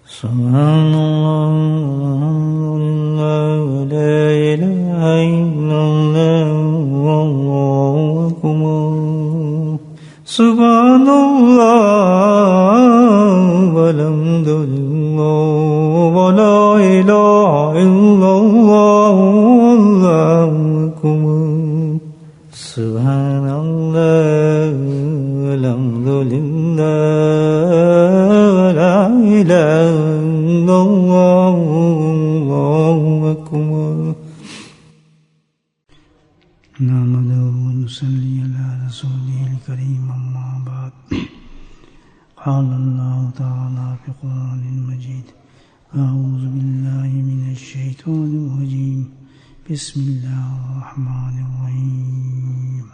سبحان الله لا إله إلا الله والله أكبر سبحان الله والحمد لله ولا إله إلا الله والله أكبر سبحان الله والحمد لله ولا إله إلا الله والله أكبر نحمده ونصلي على رسوله الكريم أما بعد قال الله تعالى في القرآن المجيد أعوذ بالله من الشيطان الرجيم بسم الله الرحمن الرحيم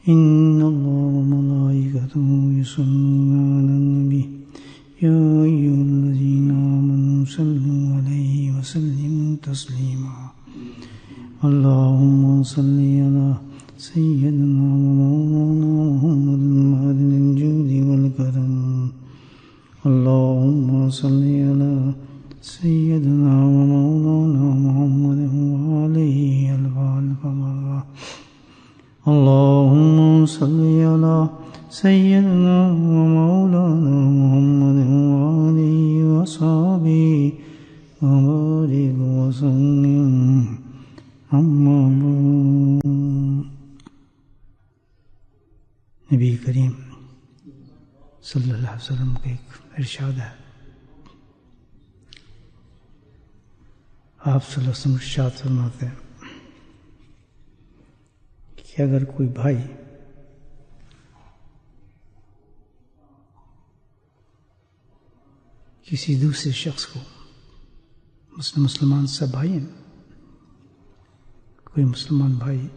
إن الله وملائكته يصلون على النبي يا أيها الذين آمنوا صلوا عليه وسلموا تسليما اللهم صل على سيدنا ومولانا محمد معدن الجود والكرم اللهم صل على سيدنا ومولانا محمد وآله الألف مرة اللهم صل على سيدنا ومولانا محمد وآله وصحبه وبارك وسلم اما بعد نبی کریم صلی اللہ علیہ وسلم کا ایک ارشاد ہے. آپ صلی اللہ علیہ وسلم ارشاد فرماتے ہیں کہ اگر کوئی بھائی کسی دوسرے شخص کو مسلمان سب بھائی ہیں کوئی مسلمان بھائی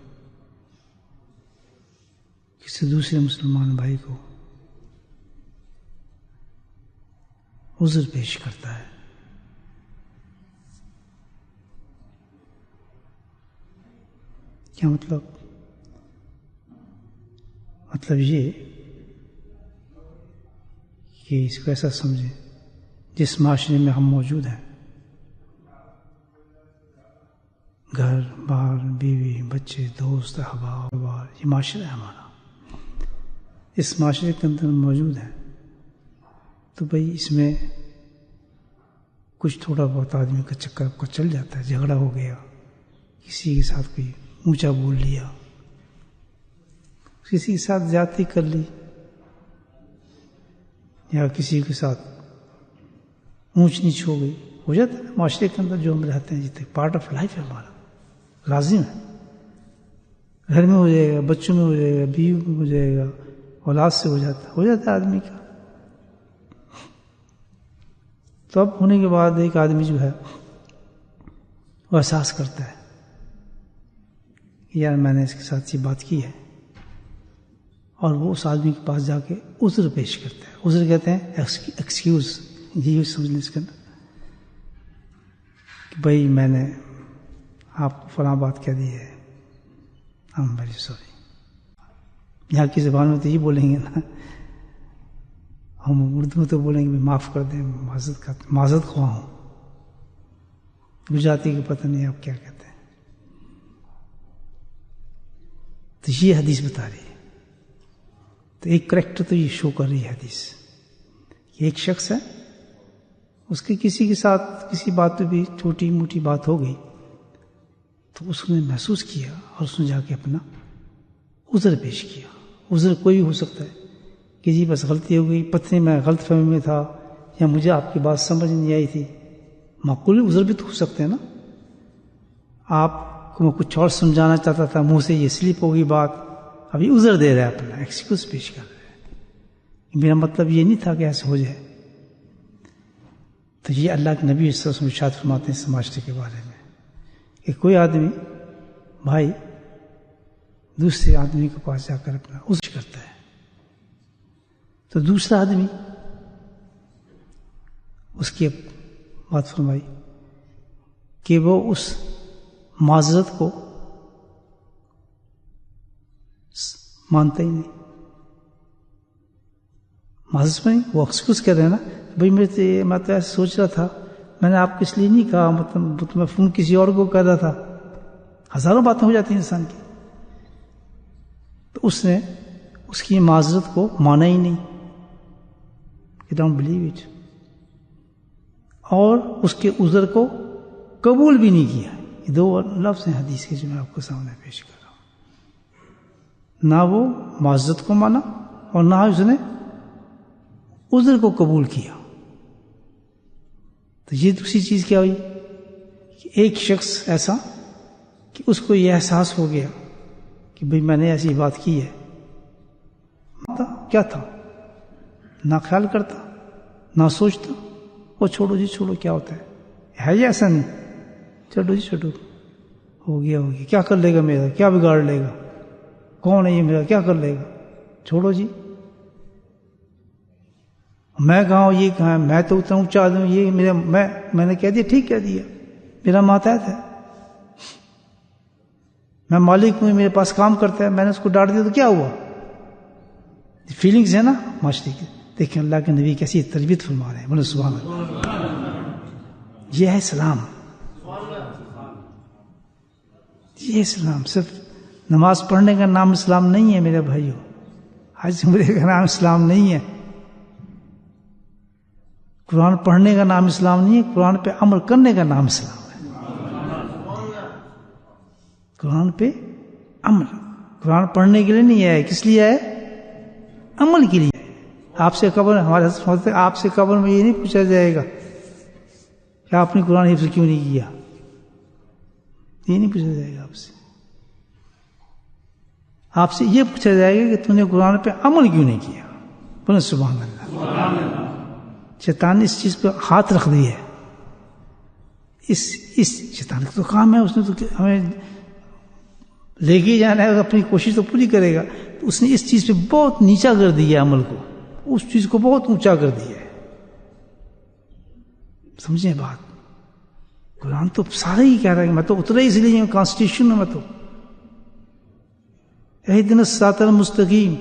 کسی دوسرے مسلمان بھائی کو عذر پیش کرتا ہے کیا مطلب یہ کہ اس کو ایسا سمجھیں جس معاشرے میں ہم موجود ہیں گھر بار بیوی بچے دوست احباب یہ معاشرہ ہے ہمارا اس معاشرے کے اندر موجود ہیں تو بھئی اس میں کچھ تھوڑا بہت آدمی کا چکر کو چل جاتا ہے جھگڑا ہو گیا کسی کے ساتھ کوئی اونچا بول لیا کسی کے ساتھ زیادتی کر لی یا کسی کے ساتھ اونچ نیچ ہو گئی ہو جاتا ہے معاشرے کے اندر جو ہم رہتے ہیں جتنے پارٹ آف لائف ہے ہمارا لازم ہے گھر میں ہو جائے گا بچوں میں ہو جائے گا بیوی میں ہو جائے گا اولاد سے ہو جاتا ہے آدمی کا تو اب ہونے کے بعد ایک آدمی جو ہے وہ احساس کرتا ہے کہ یار میں نے اس کے ساتھ یہ بات کی ہے اور وہ اس آدمی کے پاس جا کے عذر پیش کرتا ہے عذر کہتے ہیں ایکسکیوز یہ سمجھ لیں اس کے اندر کہ بھائی میں نے آپ کو فلاں بات کہہ دی ہے I'm very sorry یہاں کی زبان میں تو یہ بولیں گے نا ہم اردو میں تو بولیں گے معاف کر دیں معذرت خواہ ہوں گجراتی کو پتہ نہیں آپ کیا کہتے ہیں تو یہ حدیث بتا رہی ہے تو ایک کریکٹر تو یہ شو کر رہی ہے حدیث کہ ایک شخص ہے اس کے کسی کے ساتھ کسی بات پہ بھی چھوٹی موٹی بات ہو گئی تو اس نے محسوس کیا اور اس نے جا کے اپنا عذر پیش کیا عذر کوئی ہو سکتا ہے کہ جی بس غلطی ہو گئی پتہ نہیں میں غلط فہمی میں تھا یا مجھے آپ کی بات سمجھ نہیں آئی تھی معقول عذر بھی تو ہو سکتے ہیں نا آپ کو میں کچھ اور سمجھانا چاہتا تھا منہ سے یہ سلپ ہوگی بات ابھی عذر دے رہا ہے اپنا ایکسکیوز پیش کر رہا ہے میرا مطلب یہ نہیں تھا کہ ایسے ہو جائے تو یہ اللہ کے نبی صلی اللہ علیہ وسلم ارشاد فرماتے ہیں اس معاشرے کے بارے میں کہ کوئی آدمی بھائی دوسرے آدمی کے پاس جا کر اپنا عذر کرتا ہے تو دوسرا آدمی اس کی بات فرمائی کہ وہ اس معذرت کو مانتا ہی نہیں معذرت میں وہ ایکسکیوز کر رہے ہیں نا بھائی میں تو ایسے سوچ رہا تھا، میں نے آپ کو اس لیے نہیں کہا، مطلب میں فون کسی اور کو کر رہا تھا. ہزاروں باتیں ہو جاتی ہیں انسان کی. تو اس نے اس کی معذرت کو مانا ہی نہیں، You don't believe it. اور اس کے عذر کو قبول بھی نہیں کیا. یہ 2 لفظ ہیں حدیث کے جو میں آپ کو سامنے پیش کر رہا ہوں. نہ وہ معذرت کو مانا اور نہ اس نے عذر کو قبول کیا. تو یہ دوسری چیز کیا ہوئی کہ ایک شخص ایسا کہ اس کو یہ احساس ہو گیا کہ بھئی میں نے ایسی بات کی ہے. کیا تھا؟ نہ خیال کرتا، نہ سوچتا، وہ چھوڑو جی چھوڑو، کیا ہوتا ہے یہ ایسا نہیں، چھوڑو جی چھوڑو، ہو گیا کیا کر لے گا میرا، کیا بگاڑ لے گا، کون ہے یہ میرا، کیا کر لے گا، چھوڑو جی. میں کہاں ہوں، یہ کہاں ہے، میں تو اتنا اونچا دوں، یہ میرا میں نے کہہ دیا، ٹھیک کہہ دیا، میرا ماتحت ہے، میں مالک ہوں، میرے پاس کام کرتا ہے، میں نے اس کو ڈانٹ دیا تو کیا ہوا. فیلنگز ہے نا معاشرے کی. دیکھیں اللہ کے نبی کیسی تربیت فرما رہے ہیں، بولے سبحان اللہ. یہ ہے اسلام، یہ اسلام. صرف نماز پڑھنے کا نام اسلام نہیں ہے میرے بھائیو، حج عمرے کا نام اسلام نہیں ہے، قرآن پڑھنے کا نام اسلام نہیں ہے، قرآن پہ عمل کرنے کا نام اسلام ہے. قرآن پہ عمل، قرآن پڑھنے کے لیے نہیں ہے، کس لیے ہے؟ عمل کے لیے. آپ سے قبر، ہمارے سمجھتے آپ سے قبر میں یہ نہیں پوچھا جائے گا کہ آپ نے قرآن حفظ کیوں نہیں کیا، یہ نہیں پوچھا جائے گا آپ سے. آپ سے یہ پوچھا جائے گا کہ تم نے قرآن پہ عمل کیوں نہیں کیا. بولے سبحان اللہ. شیطان نے اس چیز پہ ہاتھ رکھ دی ہے. اس شیطان کا تو کام ہے، اس نے تو ہمیں لے کے جانا ہے، اپنی کوشش تو پوری کرے گا. تو اس نے اس چیز پہ بہت نیچا کر دیا عمل کو، اس چیز کو بہت اونچا کر دیا ہے. سمجھیں بات. قرآن تو سارا ہی کہہ رہا ہے کہ میں تو اترا اس لیے ہوں کانسٹیٹیوشن میں، تو اہدنا الصراط المستقیم،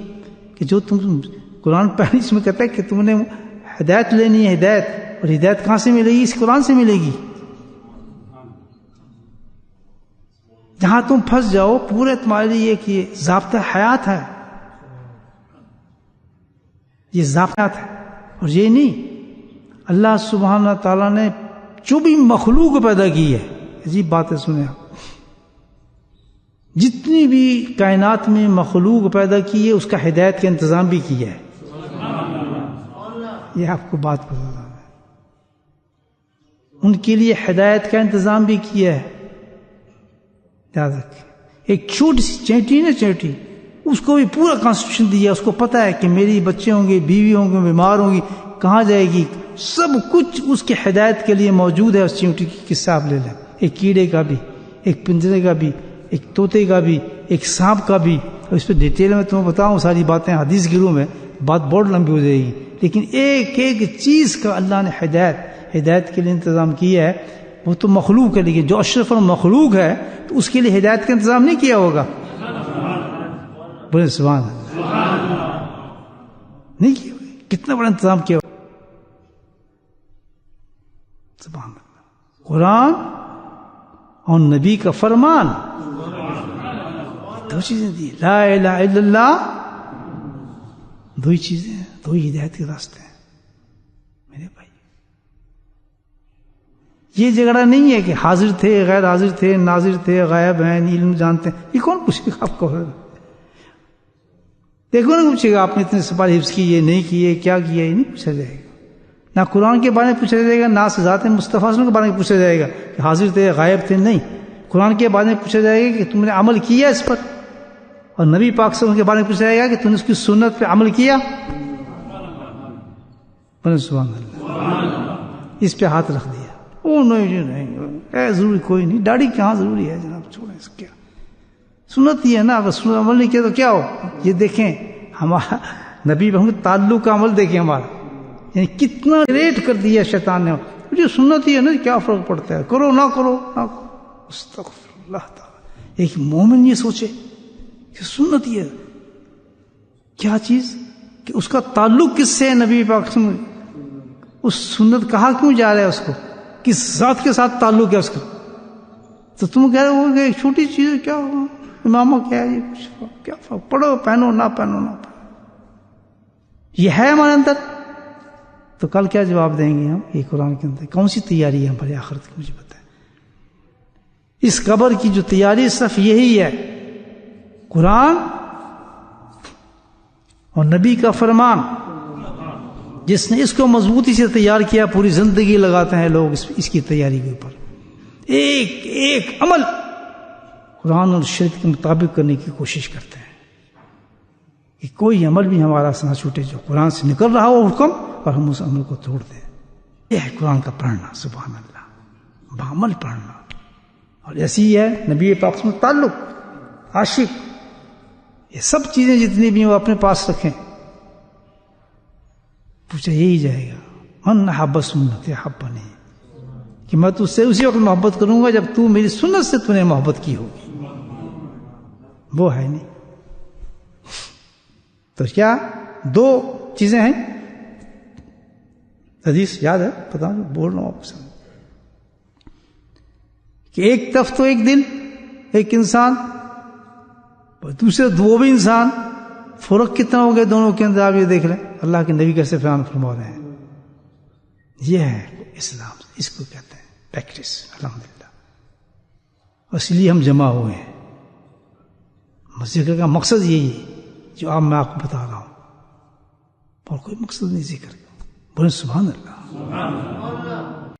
کہ جو تم قرآن پڑھنے اس میں کہتا ہے کہ تم نے ہدایت لینی ہے، ہدایت. اور ہدایت کہاں سے ملے گی؟ اس قرآن سے ملے گی. جہاں تم پھنس جاؤ پورے تمہارے لیے ایک یہ ضابطہ حیات ہے، یہ ضابطہ ہے. اور یہ نہیں، اللہ سبحانہ تعالیٰ نے جو بھی مخلوق پیدا کی ہے، عجیب بات ہے، سنیں آپ، جتنی بھی کائنات میں مخلوق پیدا کی ہے اس کا ہدایت کا انتظام بھی کیا ہے. یہ آپ کو بات بتا رہا ہے، ان کے لیے ہدایت کا انتظام بھی کیا ہے. یاد رکھیں، ایک چھوٹی سی چیٹی نا، چیٹی، اس کو بھی پورا کانسٹیٹیوشن دیا. اس کو پتا ہے کہ میری بچے ہوں گے، بیوی ہوں گے، بیمار ہوں گی، کہاں جائے گی، سب کچھ اس کے ہدایت کے لیے موجود ہے. اس چیٹی کی قصہ آپ لے لیں، ایک کیڑے کا بھی، ایک پنجرے کا بھی، ایک طوطے کا بھی، ایک سانپ کا بھی. اور اس پہ ڈیٹیل میں تمہیں بتاؤں ساری باتیں حدیث کی روح میں، بات بہت لمبی ہو جائے گی. لیکن ایک ایک چیز کا اللہ نے ہدایت کے لیے انتظام کیا ہے. وہ تو مخلوق ہے، لیکن جو اشرف المخلوق ہے تو اس کے لیے ہدایت کا انتظام نہیں کیا ہوگا. بولے سبحان اللہ. نہیں کیا ہوگا. کتنا بڑا انتظام کیا ہوگا. سبحان اللہ. قرآن اور نبی کا فرمان، دو چیزیں دی. لا الہ الا اللہ، دو ہی چیزیں ہیں، دو ہی ہدایت کے راستے ہیں میرے بھائی. یہ جھگڑا نہیں ہے کہ حاضر تھے، غیر حاضر تھے، ناظر تھے، غائب ہیں، علم جانتے ہیں. یہ کون پوچھے گا آپ کو؟ دیکھو نا، پوچھے گا آپ نے اتنے سپارے حفظ کیے نہیں کیے، کیا کیا، یہ نہیں پوچھا جائے گا. نہ قرآن کے بارے میں پوچھا جائے گا، نہ ذات مصطفیٰ کے بارے میں پوچھا جائے گا کہ حاضر تھے، غائب تھے. نہیں، قرآن کے بارے میں پوچھا جائے گا کہ تم نے عمل کیا اس پر. اور نبی پاک صلی اللہ علیہ وسلم کے بارے میں پوچھا جائے گا کہ تم نے اس کی سنت پہ عمل کیا. سبحان اللہ. اس پہ ہاتھ رکھ دیا. او نہیں، ضروری کوئی نہیں، داڑھی کہاں ضروری ہے جناب، چھوڑیں اس کیا، سنت ہی ہے نا. اگر سنت عمل نہیں کیا تو کیا ہو. یہ دیکھیں ہمارا نبی محمد تعلق کا عمل دیکھیں ہمارا، یعنی کتنا گریٹ کر دیا شیطان نے. مجھے سنت ہی ہے نا، کیا فرق پڑتا ہے، کرو نہ کرو نہ کرو. استغفر اللہ تعالی. ایک مومن یہ سوچے کہ سنت ہی ہے، کیا چیز کہ اس کا تعلق کس سے ہے؟ نبی پاک سے. اس سنت کہا کیوں جا رہا ہے اس کو؟ کس ذات کے ساتھ تعلق ہے اس کا؟ تو تم کہہ رہے ہو کہ ایک چھوٹی چیز کیا ہو، امامہ کیا ہے، یہ کیا فرق، پڑھو پہنو نہ پہنو نہ پہنو، یہ ہے ہمارے اندر. تو کل کیا جواب دیں گے ہم؟ یہ قرآن کے اندر کون سی تیاری ہے ہمارے آخرت کی؟ مجھے بتائیں. اس قبر کی جو تیاری صرف یہی ہے، قرآن اور نبی کا فرمان. جس نے اس کو مضبوطی سے تیار کیا، پوری زندگی لگاتے ہیں لوگ اس کی تیاری کے اوپر. ایک ایک عمل قرآن اور شریعت کے مطابق کرنے کی کوشش کرتے ہیں کہ کوئی عمل بھی ہمارا نہ چھوٹے، جو قرآن سے نکل رہا ہو حکم اور ہم اس عمل کو توڑ دیں. یہ ہے قرآن کا پڑھنا، سبحان اللہ، بعمل پڑھنا. اور ایسی ہی ہے نبی پاک سے تعلق، عاشق، یہ سب چیزیں جتنی بھی وہ اپنے پاس رکھیں. پوچھا یہی جائے گا، من احب سنت احبنی، کہ میں تجھ سے اسی وقت محبت کروں گا جب تو میری سنت سے تو نے محبت کی ہوگی. وہ ہے نہیں. تو کیا دو چیزیں ہیں، حدیث یاد ہے، پتا نہیں بول رہا ہوں آپ سے، کہ ایک طرف تو ایک دل، ایک انسان، دوسرے دو بھی انسان. فرق کتنا ہو گیا دونوں کے اندر؟ آپ یہ دیکھ لیں اللہ کے نبی کیسے بیان فرما رہے ہیں. یہ ہے اسلام، اس کو کہتے ہیں پریکٹس. الحمدللہ. اس لیے ہم جمع ہوئے ہیں. ذکر کا مقصد یہی ہے جو آپ میں آپ کو بتا رہا ہوں، اور کوئی مقصد نہیں ذکر کا. بولے سبحان اللہ.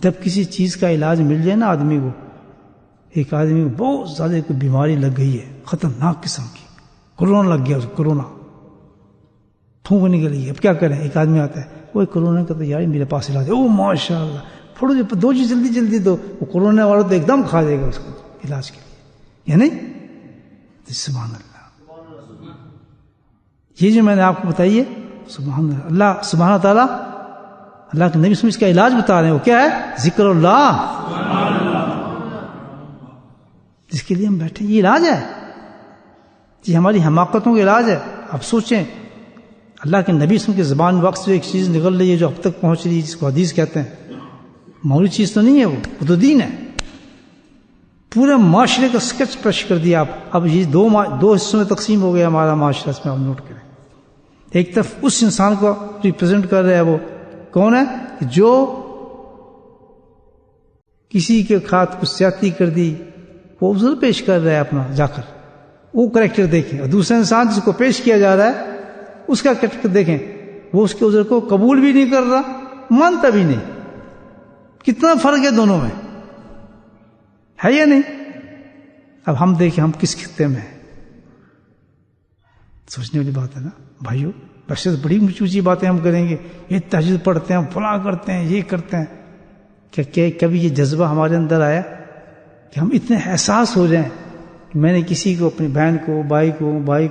جب کسی چیز کا علاج مل جائے نا آدمی کو، ایک آدمی کو بہت زیادہ کوئی بیماری لگ گئی ہے خطرناک قسم کی، کورونا لگ گیا، کورونا پھونک نکل گئی، اب کیا کریں؟ ایک آدمی آتا ہے، وہ کورونا کا تو یار میرے پاس علاج ہے، او ماشاء اللہ، پھوڑو دو چیز جلدی جلدی دو. وہ کورونا والا تو ایک دم کھا دے گا اس کو علاج کے لیے، یعنی سبحان اللہ. یہ جو میں نے آپ کو بتائی ہے، سبحان اللہ، اللہ سبحانہ تعالیٰ، اللہ کے نبی اس کا علاج بتا رہے ہیں. وہ کیا ہے؟ ذکر اللہ، جس کے لیے ہم بیٹھے. یہ علاج ہے، یہ ہماری حماقتوں کا علاج ہے. اب سوچیں اللہ کے نبی کی زبان وقت سے ایک چیز نکل رہی ہے جو اب تک پہنچ رہی ہے، جس کو حدیث کہتے ہیں. معمولی چیز تو نہیں ہے، وہ تو دین ہے. پورے معاشرے کا اسکیچ پیش کر دیا آپ. اب یہ دو حصوں میں تقسیم ہو گیا ہمارا معاشرہ، اس میں آپ نوٹ کریں. ایک طرف اس انسان کو ریپرزینٹ کر رہا ہے، وہ کون ہے؟ جو کسی کے خاطر کچھ زیادتی کر دی، وہ عذر پیش کر رہا ہے اپنا جا کر، وہ کریکٹر دیکھیں. اور دوسرا انسان جس کو پیش کیا جا رہا ہے اس کا کریکٹر دیکھیں، وہ اس کے عذر کو قبول بھی نہیں کر رہا، مانتا بھی نہیں. کتنا فرق ہے دونوں میں، ہے یا نہیں؟ اب ہم دیکھیں ہم کس خطے میں ہیں. سوچنے والی بات ہے نا بھائیو. ویسے تو بڑی اونچی اونچی باتیں ہم کریں گے، یہ تہجد پڑھتے ہیں، فلاں کرتے ہیں، یہ کرتے ہیں. کیا کبھی یہ جذبہ ہمارے اندر آیا کہ ہم اتنے احساس ہو جائیں کہ میں نے کسی کو، اپنی بہن کو، بھائی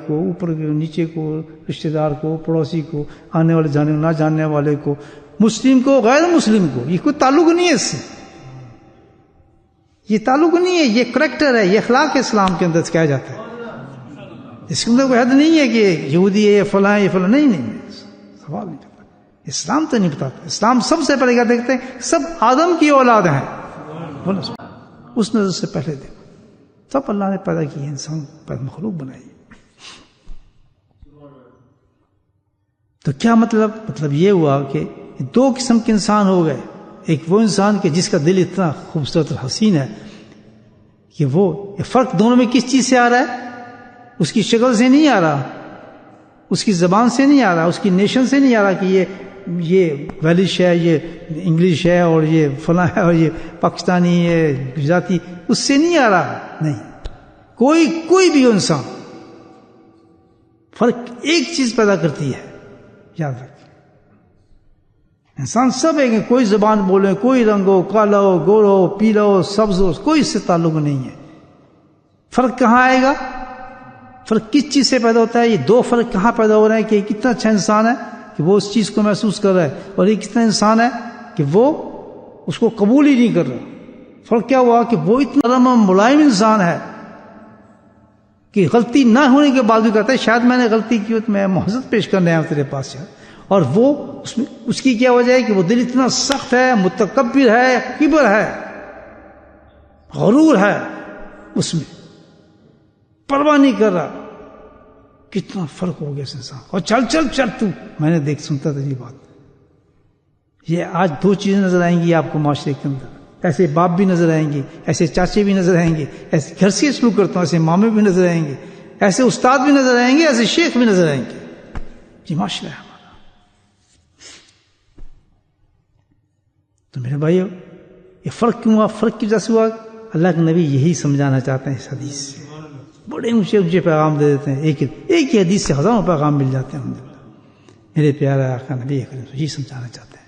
کو، اوپر کو، نیچے کو، رشتہ دار کو، پڑوسی کو، آنے والے جانے نہ جاننے والے کو، مسلم کو، غیر مسلم کو، یہ کوئی تعلق نہیں ہے اس سے، یہ تعلق نہیں ہے، یہ کریکٹر ہے، یہ اخلاق اسلام کے اندر کہا جاتا ہے. اس کے اندر کوئی حد نہیں ہے کہ یہودی ہے، یہ فلاں، یہ فلاں، نہیں سوال نہیں کرتا. اسلام تو نہیں بتاتا. اسلام سب سے پہلے کیا دیکھتے ہیں؟ سب آدم کی اولاد ہیں. اس نظر سے پہلے دیکھو، سب اللہ نے پیدا کیے، انسان مخلوق بنائی. تو کیا مطلب یہ ہوا کہ دو قسم کے انسان ہو گئے. ایک وہ انسان کہ جس کا دل اتنا خوبصورت اور حسین ہے کہ وہ، یہ فرق دونوں میں کس چیز سے آ رہا ہے؟ اس کی شکل سے نہیں آ رہا، اس کی زبان سے نہیں آ رہا، اس کی نیشن سے نہیں آ رہا کہ یہ ویلش ہے، یہ انگلش ہے، اور یہ فلاں ہے، اور یہ پاکستانی ہے، گجراتی، اس سے نہیں آ رہا. نہیں، کوئی بھی انسان، فرق ایک چیز پیدا کرتی ہے، یاد رکھ. انسان سب ہے کہ کوئی زبان بولے، کوئی رنگ ہو، کالا ہو، گورا ہو، پیلا ہو، سبز ہو، کوئی اس سے تعلق نہیں ہے. فرق کہاں آئے گا؟ فرق کس چیز سے پیدا ہوتا ہے؟ یہ دو فرق کہاں پیدا ہو رہے ہیں کہ ایک کتنا اچھا انسان ہے کہ وہ اس چیز کو محسوس کر رہا ہے، اور ایک کتنا انسان ہے کہ وہ اس کو قبول ہی نہیں کر رہا. فرق کیا ہوا کہ وہ اتنا نرم و ملائم انسان ہے کہ غلطی نہ ہونے کے بعد بھی کہتا ہے شاید میں نے غلطی کی ہو تو میں معذرت پیش کرنے آیا ہوں تیرے پاس. اور وہ اس کی کیا وجہ ہے کہ وہ دل اتنا سخت ہے، متکبر ہے، کبر ہے، غرور ہے، اس میں پرواہ نہیں کر رہا. کتنا فرق ہو گیا اس انسان. اور چل چل چل تو میں نے سنتا تھا یہ بات. یہ آج دو چیزیں نظر آئیں گی آپ کو معاشرے کے اندر. ایسے باپ بھی نظر آئیں گے، ایسے چاچے بھی نظر آئیں گے، ایسے گھر سے سلوک کرتا ہوں ایسے مامے بھی نظر آئیں گے، ایسے استاد بھی نظر آئیں گے، ایسے شیخ بھی نظر آئیں گے. یہ معاشرہ ہے ہمارا. تو میرے بھائیو، یہ فرق کیوں ہوا؟ فرق کی وجہ سے ہوا. اللہ کے نبی یہی سمجھانا چاہتے ہیں اس حدیث سے. بڑے اونچے اونچے پیغام دے دیتے ہیں، ایک ہی حدیث سے ہزاروں پیغام مل جاتے ہیں. الحمدللہ میرے پیارے آقا نبی کریم یہی سمجھانا چاہتے ہیں.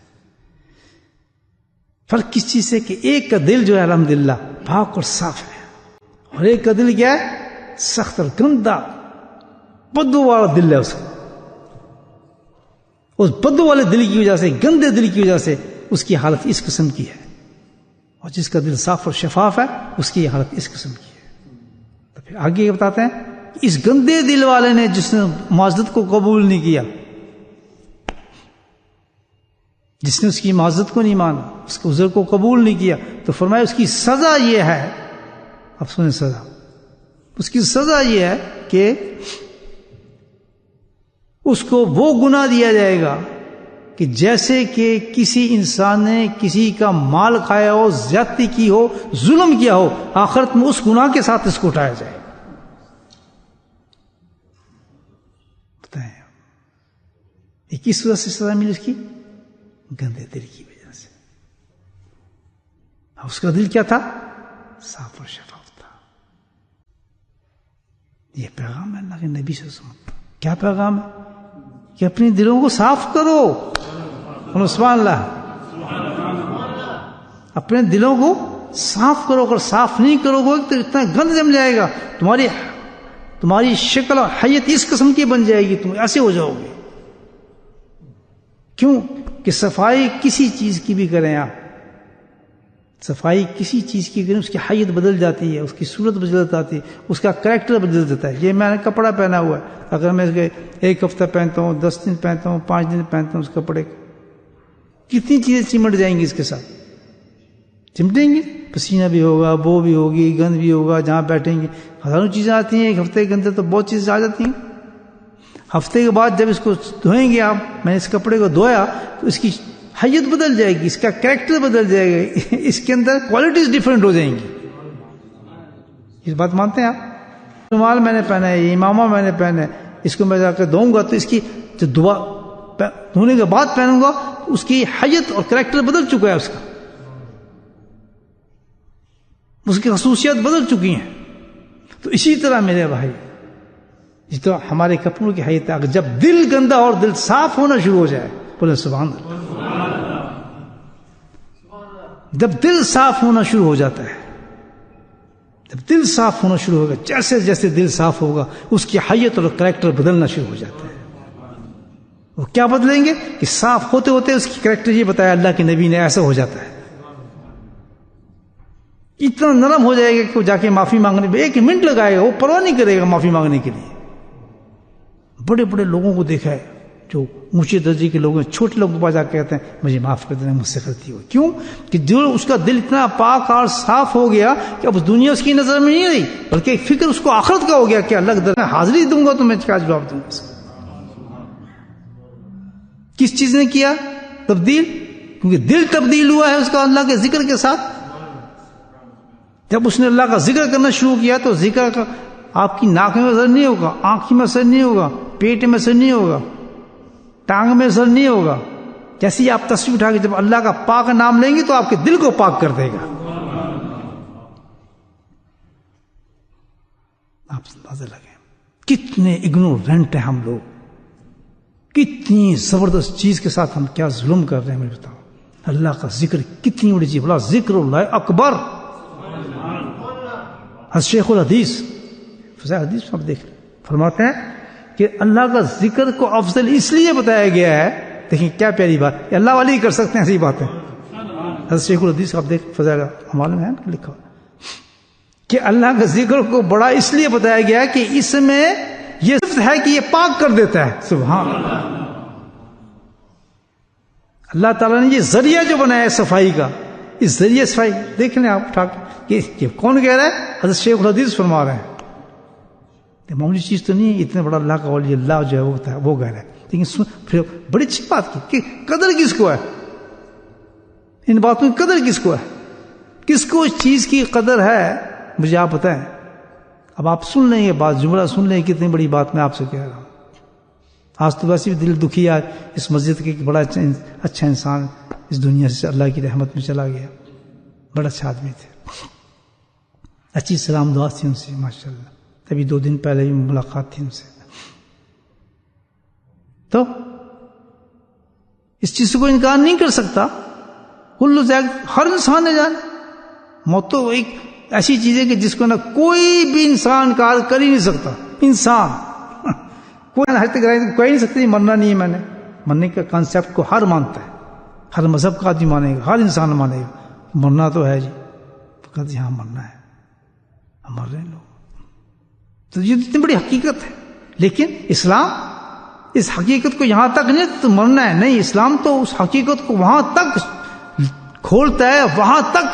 فرق کس چیز سے؟ کہ ایک کا دل جو ہے الحمدللہ پاک اور صاف ہے، اور ایک کا دل کیا ہے؟ سخت اور گندا بدو والا دل ہے. اس بدو والے دل کی وجہ سے، گندے دل کی وجہ سے اس کی حالت اس قسم کی ہے. اور جس کا دل صاف اور شفاف ہے اس کی حالت اس قسم کی ہے. تو پھر آگے یہ بتاتے ہیں کہ اس گندے دل والے نے جس نے معذرت کو قبول نہیں کیا، جس نے اس کی معذرت کو نہیں مانا، اس کے عذر کو قبول نہیں کیا، تو فرمایا اس کی سزا یہ ہے. اب سنیں سزا. اس کی سزا یہ ہے کہ اس کو وہ گناہ دیا جائے گا کہ جیسے کہ کسی انسان نے کسی کا مال کھایا ہو، زیادتی کی ہو، ظلم کیا ہو، آخرت میں اس گناہ کے ساتھ اس کو اٹھایا جائے. بتائیں یہ کس وجہ سے سزا ملی؟ اس کی گندے دل کی وجہ سے. اس کا دل کیا تھا؟ صاف اور شفاف تھا. یہ پیغام ہے اللہ کے نبی سے سمجھتا. کیا پیغام ہے؟ کہ اپنے دلوں کو صاف کرو. سبحان اللہ. اپنے دلوں کو صاف کرو. اگر صاف نہیں کرو گے تو اتنا گند جم جائے گا، تمہاری شکل اور حیت اس قسم کی بن جائے گی، تم ایسے ہو جاؤ گے. کیوں؟ کہ صفائی کسی چیز کی بھی کریں آپ، صفائی کسی چیز کی کریں، اس کی حیت بدل جاتی ہے، اس کی صورت بدل جاتی ہے، اس کا کریکٹر بدل جاتا ہے. یہ میں نے کپڑا پہنا ہوا ہے، اگر میں اس کے ایک ہفتہ پہنتا ہوں، 10 دن پہنتا ہوں، 5 دن پہنتا ہوں، اس کپڑے کتنی چیزیں چمٹ جائیں گی اس کے ساتھ. چمٹیں گی، پسینہ بھی ہوگا، بو بھی ہوگی، گند بھی ہوگا، جہاں بیٹھیں گے ہزاروں چیزیں آتی ہیں. ایک ہفتے کے اندر تو بہت چیزیں آ جاتی ہیں. ہفتے کے بعد جب اس کو دھوئیں گے آپ، میں نے اس کپڑے کو دھویا تو اس کی حیت بدل جائے گی، اس کا کریکٹر بدل جائے گا، اس کے اندر کوالٹیز ڈیفرنٹ ہو جائیں گی. اس بات مانتے ہیں آپ؟ رومال میں نے پہنا ہے، امامہ میں نے پہنا ہے، اس کو میں جا کے دھوؤں گا تو اس کی جو دھونے کے بعد پہنوں گا اس کی حیت اور کریکٹر بدل چکا ہے، اس کی خصوصیات بدل چکی ہیں. تو اسی طرح میرے بھائی، جس طرح ہمارے کپڑوں کی حیت ہے، جب دل گندا اور دل صاف ہونا شروع ہو جائے، بولے سبحان اللہ. جب دل صاف ہونا شروع ہو جاتا ہے، جب دل صاف ہونا شروع ہوگا، جیسے جیسے دل صاف ہوگا اس کی حیت اور کریکٹر بدلنا شروع ہو جاتا ہے. وہ کیا بدلیں گے؟ کہ صاف ہوتے ہوتے اس کی کریکٹر یہ بتایا اللہ کے نبی نے، ایسا ہو جاتا ہے. اتنا نرم ہو جائے گا کہ وہ جا کے معافی مانگنے میں 1 منٹ لگائے گا، وہ پرواہ نہیں کرے گا معافی مانگنے کے لیے. بڑے بڑے لوگوں کو دیکھا ہے جو اونچے درجے کے لوگ ہیں، چھوٹے لوگ کے پاس جا کے کہتے ہیں مجھے معاف کر دینا، مجھ سے غلطی ہوئی. کیوں؟ کہ جو اس کا دل اتنا پاک اور صاف ہو گیا کہ اب دنیا اس کی نظر میں نہیں رہی، بلکہ ایک فکر اس کو آخرت کا ہو گیا کہ اللہ کے در میں حاضری دوں گا تو میں کیا جواب دوں گا. کس چیز نے کیا تبدیل؟ کیونکہ دل تبدیل ہوا ہے اس کا اللہ کے ذکر کے ساتھ. جب اس نے اللہ کا ذکر کرنا شروع کیا تو ذکر کا آپ کی ناک میں اثر نہیں ہوگا، آنکھ میں اثر نہیں ہوگا، پیٹ میں اثر نہیں ہوگا، ٹانگ میں اثر نہیں ہوگا. جیسے ہی آپ تصویر اٹھا کے جب اللہ کا پاک نام لیں گے تو آپ کے دل کو پاک کر دے گا. آپ اندازہ لگیں کتنے اگنورینٹ ہیں ہم لوگ، کتنی زبردست چیز کے ساتھ ہم کیا ظلم کر رہے ہیں. مجھے بتاؤ، اللہ کا ذکر کتنی بڑی چیز، بولا ذکر اللہ اکبر. شیخ الحدیث فضائل حدیث میں آپ دیکھ فرماتے ہیں کہ اللہ کا ذکر کو افضل اس لیے بتایا گیا ہے. دیکھیں کیا پیاری بات، اللہ والے ہی کر سکتے ہیں ایسی باتیں. حضرت شیخ الحدیث آپ دیکھ فضائل معلوم ہے لکھا کہ اللہ کا ذکر کو بڑا اس لیے بتایا گیا ہے کہ اس میں یہ صفت ہے کہ یہ پاک کر دیتا ہے. سبحان اللہ. اللہ تعالیٰ نے یہ ذریعہ جو بنایا ہے صفائی کا، اس ذریعے صفائی دیکھ لیں آپ اٹھا کے کہ کون کہہ رہا ہے؟ حضرت شیخ الحدیث فرما رہے ہیں. معمولی چیز تو نہیں ہے، اتنے بڑا اللہ کا ولی اللہ جو ہے وہ ہوتا ہے، وہ کہہ رہا ہے. لیکن پھر بڑی اچھی بات کی کہ قدر کس کو ہے، ان باتوں کی قدر کس کو ہے، کس کو اس چیز کی قدر ہے، مجھے آپ بتائیں. اب آپ سن لیں یہ بات، جملہ سن لیں کتنی بڑی بات میں آپ سے کہہ رہا ہوں. آج تو ویسے بھی دل دکھی ہے اس مسجد کے، بڑا اچھا انسان اس دنیا سے اللہ کی رحمت میں چلا گیا، بڑا اچھا آدمی تھے، اچھی سلام دعا تھی ان سے ماشاء اللہ. تبھی 2 دن پہلے بھی ملاقات تھی ان سے. تو اس چیز کو انکار نہیں کر سکتا. کل ہر انسان نے جانا موت تو ایک ایسی چیز ہے کہ جس کو نہ کوئی بھی انسان انکار کر ہی نہیں سکتا. انسان کوئی حد تک کوئی نہیں سکتا مرنا نہیں ہے. میں نے مرنے کا کانسیپٹ کو ہر مانتا ہے، ہر مذہب کا آدمی مانے گا، ہر انسان مانے گا مرنا تو ہے جی. کہتے یہاں مرنا ہے، ہم مر رہے ہیں لوگ. تو یہ اتنی بڑی حقیقت ہے. لیکن اسلام اس حقیقت کو یہاں تک نہیں تو مرنا ہے نہیں، اسلام تو اس حقیقت کو وہاں تک کھولتا ہے، وہاں تک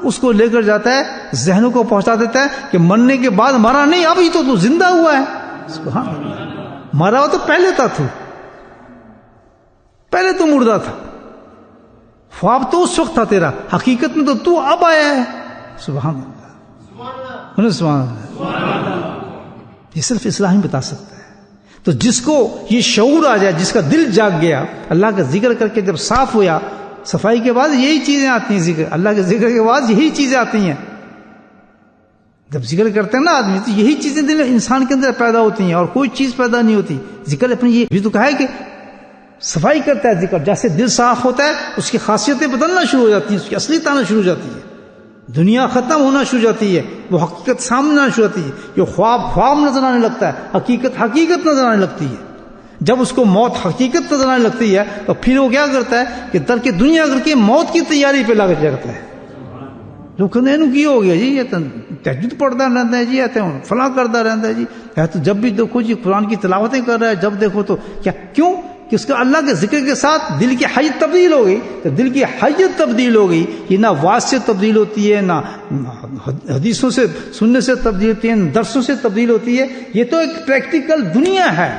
اس کو لے کر جاتا ہے، ذہنوں کو پہنچا دیتا ہے کہ مرنے کے بعد مرا نہیں، ابھی تو زندہ ہوا ہے. سبحان اللہ. مرا ہو تو پہلے تھا، پہلے تو مردہ تھا. خواب تو اس وقت تھا تیرا، حقیقت میں تو اب آیا ہے. سبحان اللہ، سبحان اللہ. یہ صرف اسلام ہی بتا سکتا ہے. تو جس کو یہ شعور آ جائے، جس کا دل جاگ گیا، اللہ کا ذکر کر کے جب صاف ہوا، صفائی کے بعد یہی چیزیں آتی ہیں، ذکر اللہ کے ذکر کے بعد یہی چیزیں آتی ہیں. جب ذکر کرتے ہیں نا آدمی تو یہی چیزیں دل انسان کے اندر پیدا ہوتی ہیں اور کوئی چیز پیدا نہیں ہوتی. ذکر اپنی یہ بھی تو کہا ہے کہ صفائی کرتا ہے ذکر. جیسے دل صاف ہوتا ہے اس کی خاصیتیں بدلنا شروع ہو جاتی ہیں، اس کی اصلیت آنا شروع ہو جاتی ہے، دنیا ختم ہونا شروع ہو جاتی ہے، وہ حقیقت سامنے آنا شروع ہوتی ہے. یہ خواب نظر آنے لگتا ہے، حقیقت نظر آنے لگتی ہے. جب اس کو موت حقیقت نظر آنے لگتی ہے تو پھر وہ کیا کرتا ہے کہ ترک دنیا کر کے موت کی تیاری پہ لگ جاتا ہے. لوگ کہتے ہیں کی ہو گیا جی، یہ تو تہجد پڑھتا رہتا ہے جی، یہ تو فلاں کرتا رہتا ہے جی، تو جب بھی دیکھو جی قرآن کی تلاوتیں کر رہا ہے، جب دیکھو تو کیوں کہ اس کا اللہ کے ذکر کے ساتھ دل کی حیت تبدیل ہو گئی. تو دل کی حیت تبدیل ہو گئی، یہ نہ واعظ سے تبدیل ہوتی ہے، نہ حدیثوں سے سننے سے تبدیل ہوتی ہے، نہ درسوں سے تبدیل ہوتی ہے. یہ تو ایک پریکٹیکل دنیا ہے،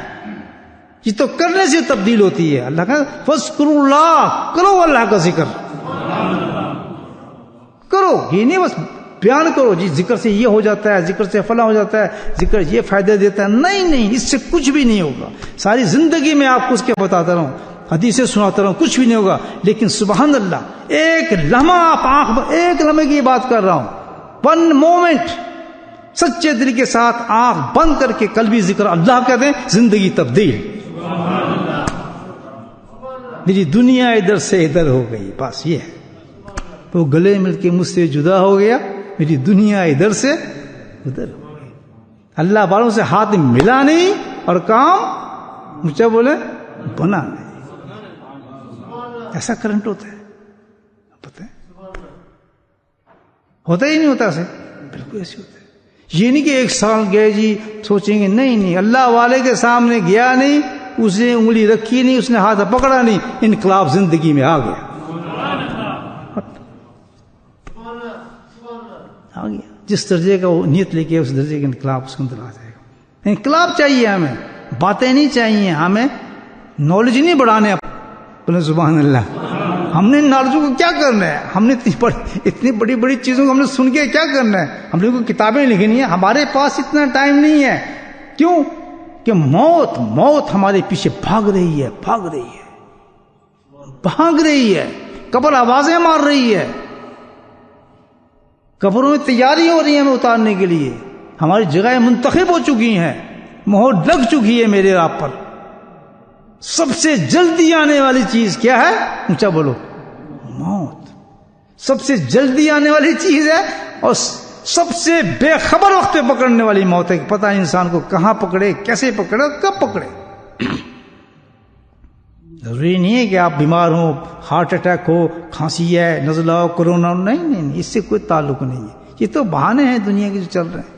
یہ تو کرنے سے تبدیل ہوتی ہے. اللہ کا فذکروا اللہ، کرو اللہ کا ذکر کرو. یہ نہیں بس بیان کرو جی ذکر سے یہ ہو جاتا ہے، ذکر سے فلاں ہو جاتا ہے، ذکر یہ فائدے دیتا ہے. نہیں، اس سے کچھ بھی نہیں ہوگا. ساری زندگی میں آپ کو اس کے بتاتا رہوں، حدیثیں سناتا رہوں، کچھ بھی نہیں ہوگا. لیکن سبحان اللہ، ایک لمحہ آپ ایک لمحے کی بات کر رہا ہوں، 1 مومنٹ سچے دل کے ساتھ آنکھ بند کر کے قلبی ذکر اللہ کہتے ہیں، زندگی تبدیل. میری دنیا ادھر سے ادھر ہو گئی، بس یہ ہے. وہ گلے مل کے مجھ سے جدا ہو گیا، میری دنیا ادھر سے ادھر ہو گئی. اللہ والوں سے ہاتھ ملا نہیں اور کام مجھے بولے بنا نہیں. ایسا کرنٹ ہوتا ہے، پتہ ہے ہوتا ہی نہیں ہوتا سے، بالکل ایسے ہوتا ہے. یہ نہیں کہ 1 سال گئے جی سوچیں گے، نہیں، اللہ والے کے سامنے گیا نہیں، اس نے انگلی رکھی نہیں، اس نے ہاتھ پکڑا نہیں، انقلاب زندگی میں آ گیا. جس درجے کا وہ نیت لے کے اس درجے کا انقلاب اس کے اندر آ جائے گا. انقلاب چاہیے ہمیں، باتیں نہیں چاہیے ہمیں، نالج نہیں بڑھانے. بولے سبحان اللہ. ہم نے نالجوں کو کیا کرنا ہے؟ ہم نے اتنی بڑی بڑی چیزوں کو ہم نے سن کے کیا کرنا ہے؟ ہم نے کوئی کتابیں لکھنی ہیں، ہمارے پاس اتنا ٹائم نہیں ہے. کیوں کہ موت ہمارے پیچھے بھاگ رہی ہے، قبر آوازیں مار رہی ہے، قبروں میں تیاری ہو رہی ہے ہمیں اتارنے کے لیے. ہماری جگہیں منتخب ہو چکی ہیں، مہر لگ چکی ہے میرے آپ پر. سب سے جلدی آنے والی چیز کیا ہے؟ اونچا بولو، موت. سب سے جلدی آنے والی چیز ہے اور سب سے بے خبر وقت پہ پکڑنے والی موت ہے. پتہ ہے انسان کو کہاں پکڑے، کیسے پکڑے، کب پکڑے. ضروری نہیں ہے کہ آپ بیمار ہو، ہارٹ اٹیک ہو، کھانسی ہے، نزلہ ہو، کرونا ہو. نہیں، اس سے کوئی تعلق نہیں ہے. یہ تو بہانے ہیں دنیا کے جو چل رہے ہیں.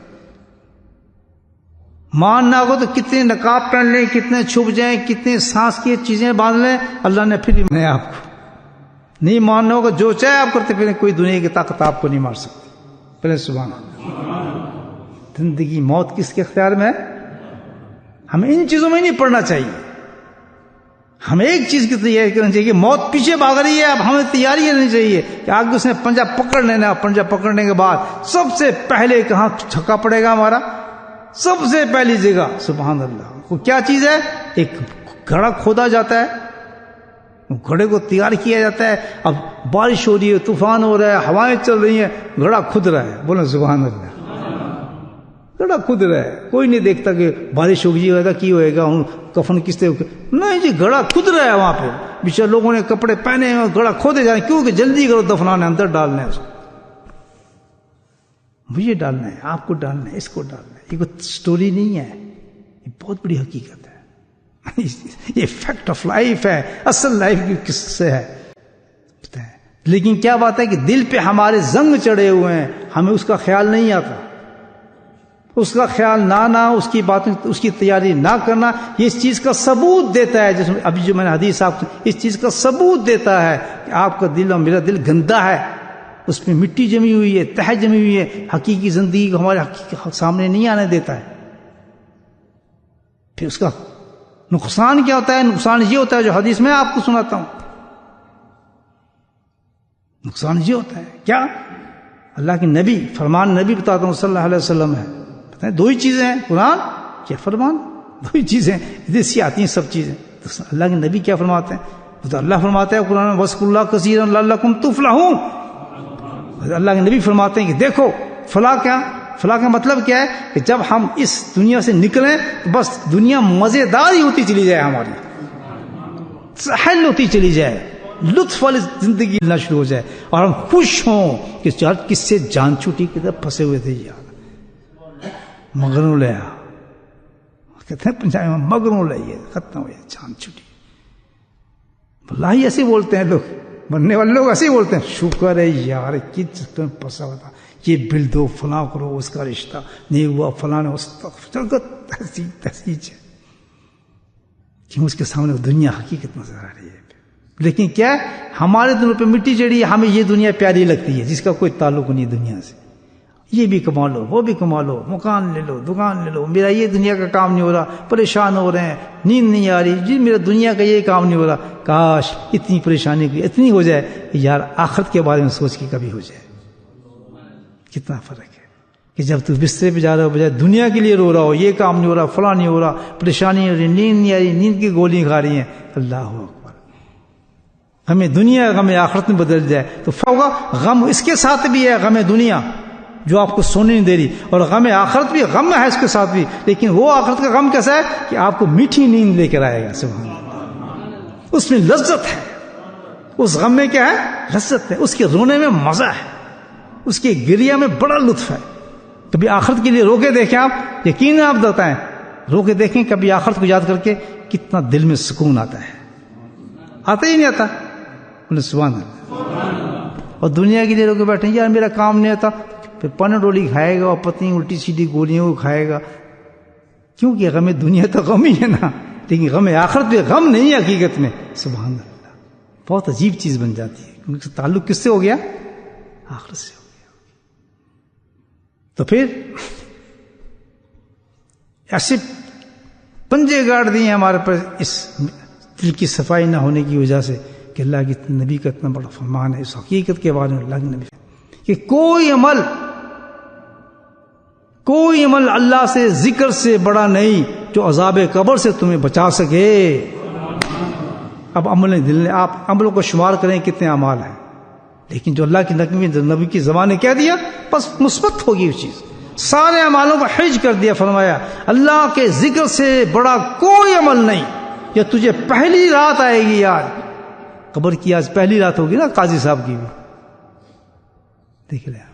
ماننا ہو تو کتنے نقاب پہن لیں، کتنے چھپ جائیں، کتنے سانس کی چیزیں باندھ لیں، اللہ نے پھر بھی میں آپ کو نہیں ماننا ہوگا، جو چاہے آپ کرتے پھریں، کوئی دنیا کی طاقت آپ کو نہیں مار سکتی. پہلے سبحان اللہ. زندگی موت کس کے اختیار میں ہے؟ ہمیں ان چیزوں میں نہیں پڑنا چاہیے. ہمیں ایک چیز کی تیاری کرنی چاہیے کہ موت پیچھے بھاگ رہی ہے، اب ہمیں تیاری کرنی چاہیے کہ آگے اس نے پنجہ پکڑ لینا. پنجہ پکڑنے کے بعد سب سے پہلے کہاں چھکا پڑے گا ہمارا؟ سب سے پہلی جگہ سبحان اللہ وہ کیا چیز ہے؟ ایک گھڑا کھودا جاتا ہے، گھڑے کو تیار کیا جاتا ہے. اب بارش ہو رہی ہے، طوفان ہو رہا ہے، ہوائیں چل رہی ہیں، گھڑا کھد رہا ہے. بولے سبحان اللہ. گھڑا کھد رہا ہے، کوئی نہیں دیکھتا کہ بارش ہوگی ہوگا کی ہوئے گا، کفن کس طرح. نہیں جی، گھڑا کھد رہا ہے وہاں پہ. بیچارے لوگوں نے کپڑے پہنے ہیں، گھڑا کھودے جائیں. کیوں کہ جلدی کرو دفنانے، اندر ڈالنا ہے اس کو. مجھے ڈالنا ہے، آپ کو ڈالنا ہے، اس کو ڈالنا ہے. یہ کوئی سٹوری نہیں ہے، یہ بہت بڑی حقیقت ہے. یہ فیکٹ آف لائف ہے، اصل لائف کی کس سے ہے. لیکن کیا بات ہے کہ دل پہ ہمارے زنگ چڑھے ہوئے ہیں، ہمیں اس کا خیال نہیں آتا. اس کا خیال نہ آنا، اس کی باتیں، اس کی تیاری نہ کرنا، یہ اس چیز کا ثبوت دیتا ہے. جس میں ابھی جو میں نے حدیث آپ اس چیز کا ثبوت دیتا ہے کہ آپ کا دل اور میرا دل گندا ہے، اس میں مٹی جمی ہوئی ہے، تہ جمی ہوئی ہے، حقیقی زندگی کو ہمارے حقیقی سامنے نہیں آنے دیتا ہے. پھر اس کا نقصان کیا ہوتا ہے؟ نقصان یہ ہوتا ہے جو حدیث میں آپ کو سناتا ہوں. نقصان یہ ہوتا ہے کیا؟ اللہ کے نبی فرمان نبی بتاتا ہوں صلی اللہ علیہ وسلم ہے. دو ہی چیزیں ہیں، قرآن کیا فرمان، دو ہی چیزیں ادھر سے آتی ہیں سب چیزیں. تو اللہ کے نبی کیا فرماتے ہیں؟ تو اللہ فرماتا ہے قرآن وَاذْكُرُوا اللَّهَ كَثِيرًا لَعَلَّكُمْ تُفْلِحُونَ. اللہ کے نبی فرماتے ہیں کہ دیکھو فلاں کیا، فلاں کا مطلب کیا ہے کہ جب ہم اس دنیا سے نکلیں تو بس دنیا مزیدار ہی ہوتی چلی جائے، ہماری سہل ہوتی چلی جائے، لطف والی زندگی ملنا شروع ہو جائے، اور ہم خوش ہوں کہ کس سے جان چھوٹی کی طرف پھنسے ہوئے تھے. یار مگروں لیا کہتے ہیں پنجابی میں، مگروں لئیے ختم ہو گیا، جان چھوٹی. واللہ ایسے بولتے ہیں لوگ، مرنے والے لوگ ایسے بولتے ہیں. شکر ہے یار کس چکر میں پھنسا ہوا تھا، یہ بل دو، فلاں کرو، اس کا رشتہ نہیں ہوا، فلاں نے تحسیج ہے. کیوں؟ اس کے سامنے دنیا حقیقت نظر آ رہی ہے. لیکن کیا ہے، ہمارے دلوں پہ مٹی چڑھی، ہمیں یہ دنیا پیاری لگتی ہے جس کا کوئی تعلق نہیں دنیا سے. یہ بھی کما لو، وہ بھی کما لو، مکان لے لو، دکان لے لو، میرا یہ دنیا کا کام نہیں ہو رہا، پریشان ہو رہے ہیں، نیند نہیں آ رہی جی، میرا دنیا کا یہ کام نہیں ہو رہا. کاش اتنی پریشانی کی اتنی ہو جائے کہ یار آخرت کے بارے میں سوچ کے کبھی ہو جائے. کتنا فرق ہے کہ جب تو بسترے پہ جا رہا ہو بجائے دنیا کے لیے رو رہا ہو، یہ کام نہیں ہو رہا، فلاں نہیں ہو رہا، پریشانی ہو رہی، نیند نہیں آ رہی، نیند کی گولی کھا رہی ہیں. اللہ اکبر. ہمیں دنیا غم آخرت میں بدل جائے تو ہوگا. غم اس کے ساتھ بھی ہے، غم دنیا جو آپ کو سونے نہیں دے رہی، اور غم آخرت بھی غم ہے اس کے ساتھ بھی. لیکن وہ آخرت کا غم کیسا ہے کہ آپ کو میٹھی نیند لے کر آئے گا. سبحان اللہ. اس میں لذت ہے، اس غم میں کیا ہے؟ لذت ہے. اس کے رونے میں مزہ ہے، اس کے گریہ میں بڑا لطف ہے. کبھی آخرت کے لیے رو کے دیکھیں آپ، یقین آپ بتائیں، رو کے دیکھیں کبھی آخرت کو یاد کر کے، کتنا دل میں سکون آتا ہے. آتا ہی نہیں آتا. بولے سبحان اللہ. اور دنیا کے لیے رو کے بیٹھے یار میرا کام نہیں آتا، پھر پن ڈولی کھائے گا اور پتنی الٹی سیدھی گولیاں کو کھائے گا. کیونکہ غم دنیا تو غم ہی ہے نا، لیکن غم آخرت بھی غم نہیں ہے حقیقت میں. سبحان اللہ. بہت عجیب چیز بن جاتی ہے کیونکہ تعلق کس سے ہو گیا؟ آخرت سے ہو گیا. تو پھر ایسے پنجے گاڑ دیے ہمارے پر اس دل کی صفائی نہ ہونے کی وجہ سے کہ اللہ کی نبی کا اتنا بڑا فرمان ہے اس حقیقت کے بارے میں. اللہ کے نبی کہ کوئی عمل اللہ سے ذکر سے بڑا نہیں جو عذاب قبر سے تمہیں بچا سکے. اب عمل دل نے، آپ عملوں کو شمار کریں کتنے اعمال ہیں، لیکن جو اللہ کی نبی کی زبان نے کہہ دیا بس مثبت ہوگی وہ چیز. سارے اعمالوں کو حج کر دیا. فرمایا اللہ کے ذکر سے بڑا کوئی عمل نہیں. یا تجھے پہلی رات آئے گی یار، قبر کی آج پہلی رات ہوگی نا قاضی صاحب کی بھی، دیکھ لیں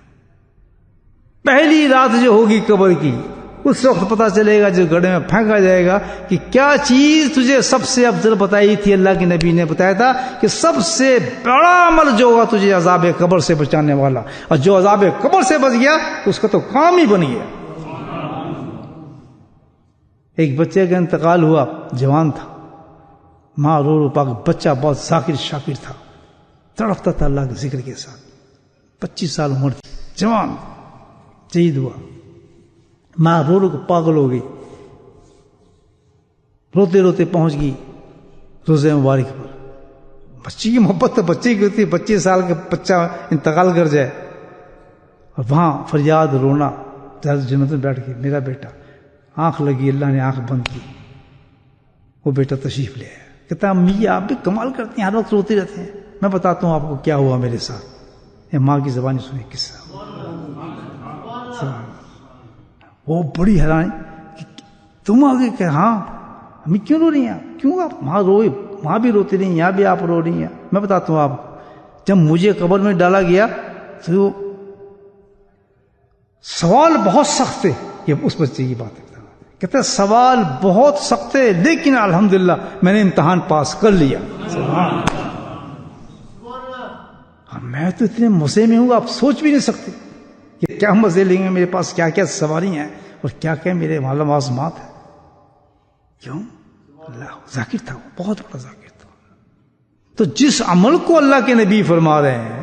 پہلی رات جو ہوگی قبر کی، اس وقت پتا چلے گا جو گڑھے میں پھینکا جائے گا کہ کیا چیز تجھے سب سے افضل بتائی تھی. اللہ کے نبی نے بتایا تھا کہ سب سے بڑا عمل جو ہوگا تجھے عذاب قبر سے بچانے والا، اور جو عذاب قبر سے بچ گیا اس کا تو کام ہی بن گیا. ایک بچے کا انتقال ہوا، جوان تھا، ماں رو رو پاک، بچہ بہت ذاکر شاکر تھا، تڑپتا تھا اللہ کے ذکر کے ساتھ. 25 سال عمر تھی, جوان, شہید ہوا. ماں رو رو کے پاگل ہو گئی, روتے روتے پہنچ گئی روزے مبارک پر. بچی کی محبت تو بچے کی ہوتی ہے, 25 سال کا بچہ انتقال کر جائے, اور وہاں فریاد رونا. جنت میں بیٹھ گئی, میرا بیٹا. آنکھ لگی, اللہ نے آنکھ بند کی, وہ بیٹا تشریف لے آیا. کہتا امی آپ بھی کمال کرتی ہیں, ہر وقت روتے رہتے ہیں. میں بتاتا ہوں آپ کو کیا ہوا میرے ساتھ. یہ ماں کی زبانی سنی قصہ. وہ بڑی حیران کہ تم آگے کہ ہاں امی کیوں رو رہی ہیں آپ, کیوں آپ ماں روئے, ماں بھی روتی رہی, یہاں بھی آپ رو رہی ہیں. میں بتاتا ہوں آپ کو, جب مجھے قبر میں ڈالا گیا تو سوال بہت سخت تھے. یہ اس بچے کی بات ہے. کہتے ہیں سوال بہت سخت تھے, لیکن الحمدللہ میں نے امتحان پاس کر لیا. میں تو اتنے مزے میں ہوں آپ سوچ بھی نہیں سکتے کہ کیا مزے لیں گے. میرے پاس کیا کیا سواریاں ہیں اور کیا کیا میرے معلومات ہیں. کیوں؟ اللہ ذاکر تھا, وہ بہت بڑا ذاکر تھا. تو جس عمل کو اللہ کے نبی فرما رہے ہیں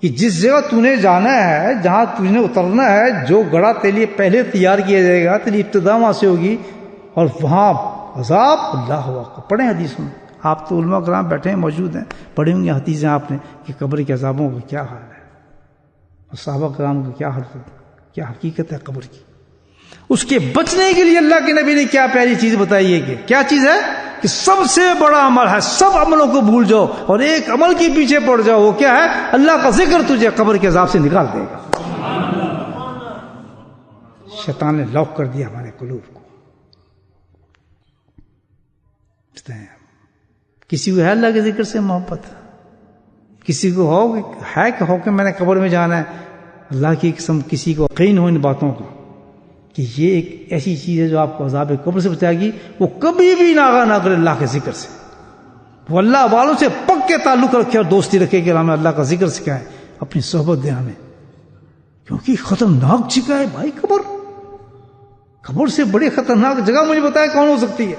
کہ جس جگہ تو نے جانا ہے, جہاں تجھے اترنا ہے, جو گڑھا تیرے لیے پہلے تیار کیا جائے گا, تیری ابتدا وہاں سے ہوگی, اور وہاں عذاب. اللہ اکبر. پڑھیں حدیث میں, آپ تو علماء کرام بیٹھے ہیں موجود ہیں, پڑھی ہوں گی حدیثیں آپ نے کہ قبر کے عذابوں کا کیا حال ہے, اور صحابہ کرام کا کیا حقیقت ہے قبر کی. اس کے بچنے کے لیے اللہ کے نبی نے کیا پیاری چیز بتائی ہے. کہ کیا چیز ہے کہ سب سے بڑا عمل ہے, سب عملوں کو بھول جاؤ اور ایک عمل کے پیچھے پڑ جاؤ. وہ کیا ہے؟ اللہ کا ذکر تجھے قبر کے عذاب سے نکال دے گا. شیطان نے لاک کر دیا ہمارے قلوب کو. کسی کو ہے اللہ کے ذکر سے محبت, کسی کو ہو کہ میں نے قبر میں جانا ہے. اللہ کی قسم کسی کو یقین ہو ان باتوں کا کہ یہ ایک ایسی چیز ہے جو آپ کو عذاب قبر سے بچائے گی, وہ کبھی بھی ناغہ نہ کرے اللہ کے ذکر سے. وہ اللہ والوں سے پکے تعلق رکھے اور دوستی رکھے کہ ہمیں اللہ کا ذکر سکھائے, اپنی صحبت دے ہمیں. کیونکہ خطرناک جگہ ہے بھائی قبر. قبر سے بڑی خطرناک جگہ مجھے بتایا کون ہو سکتی ہے.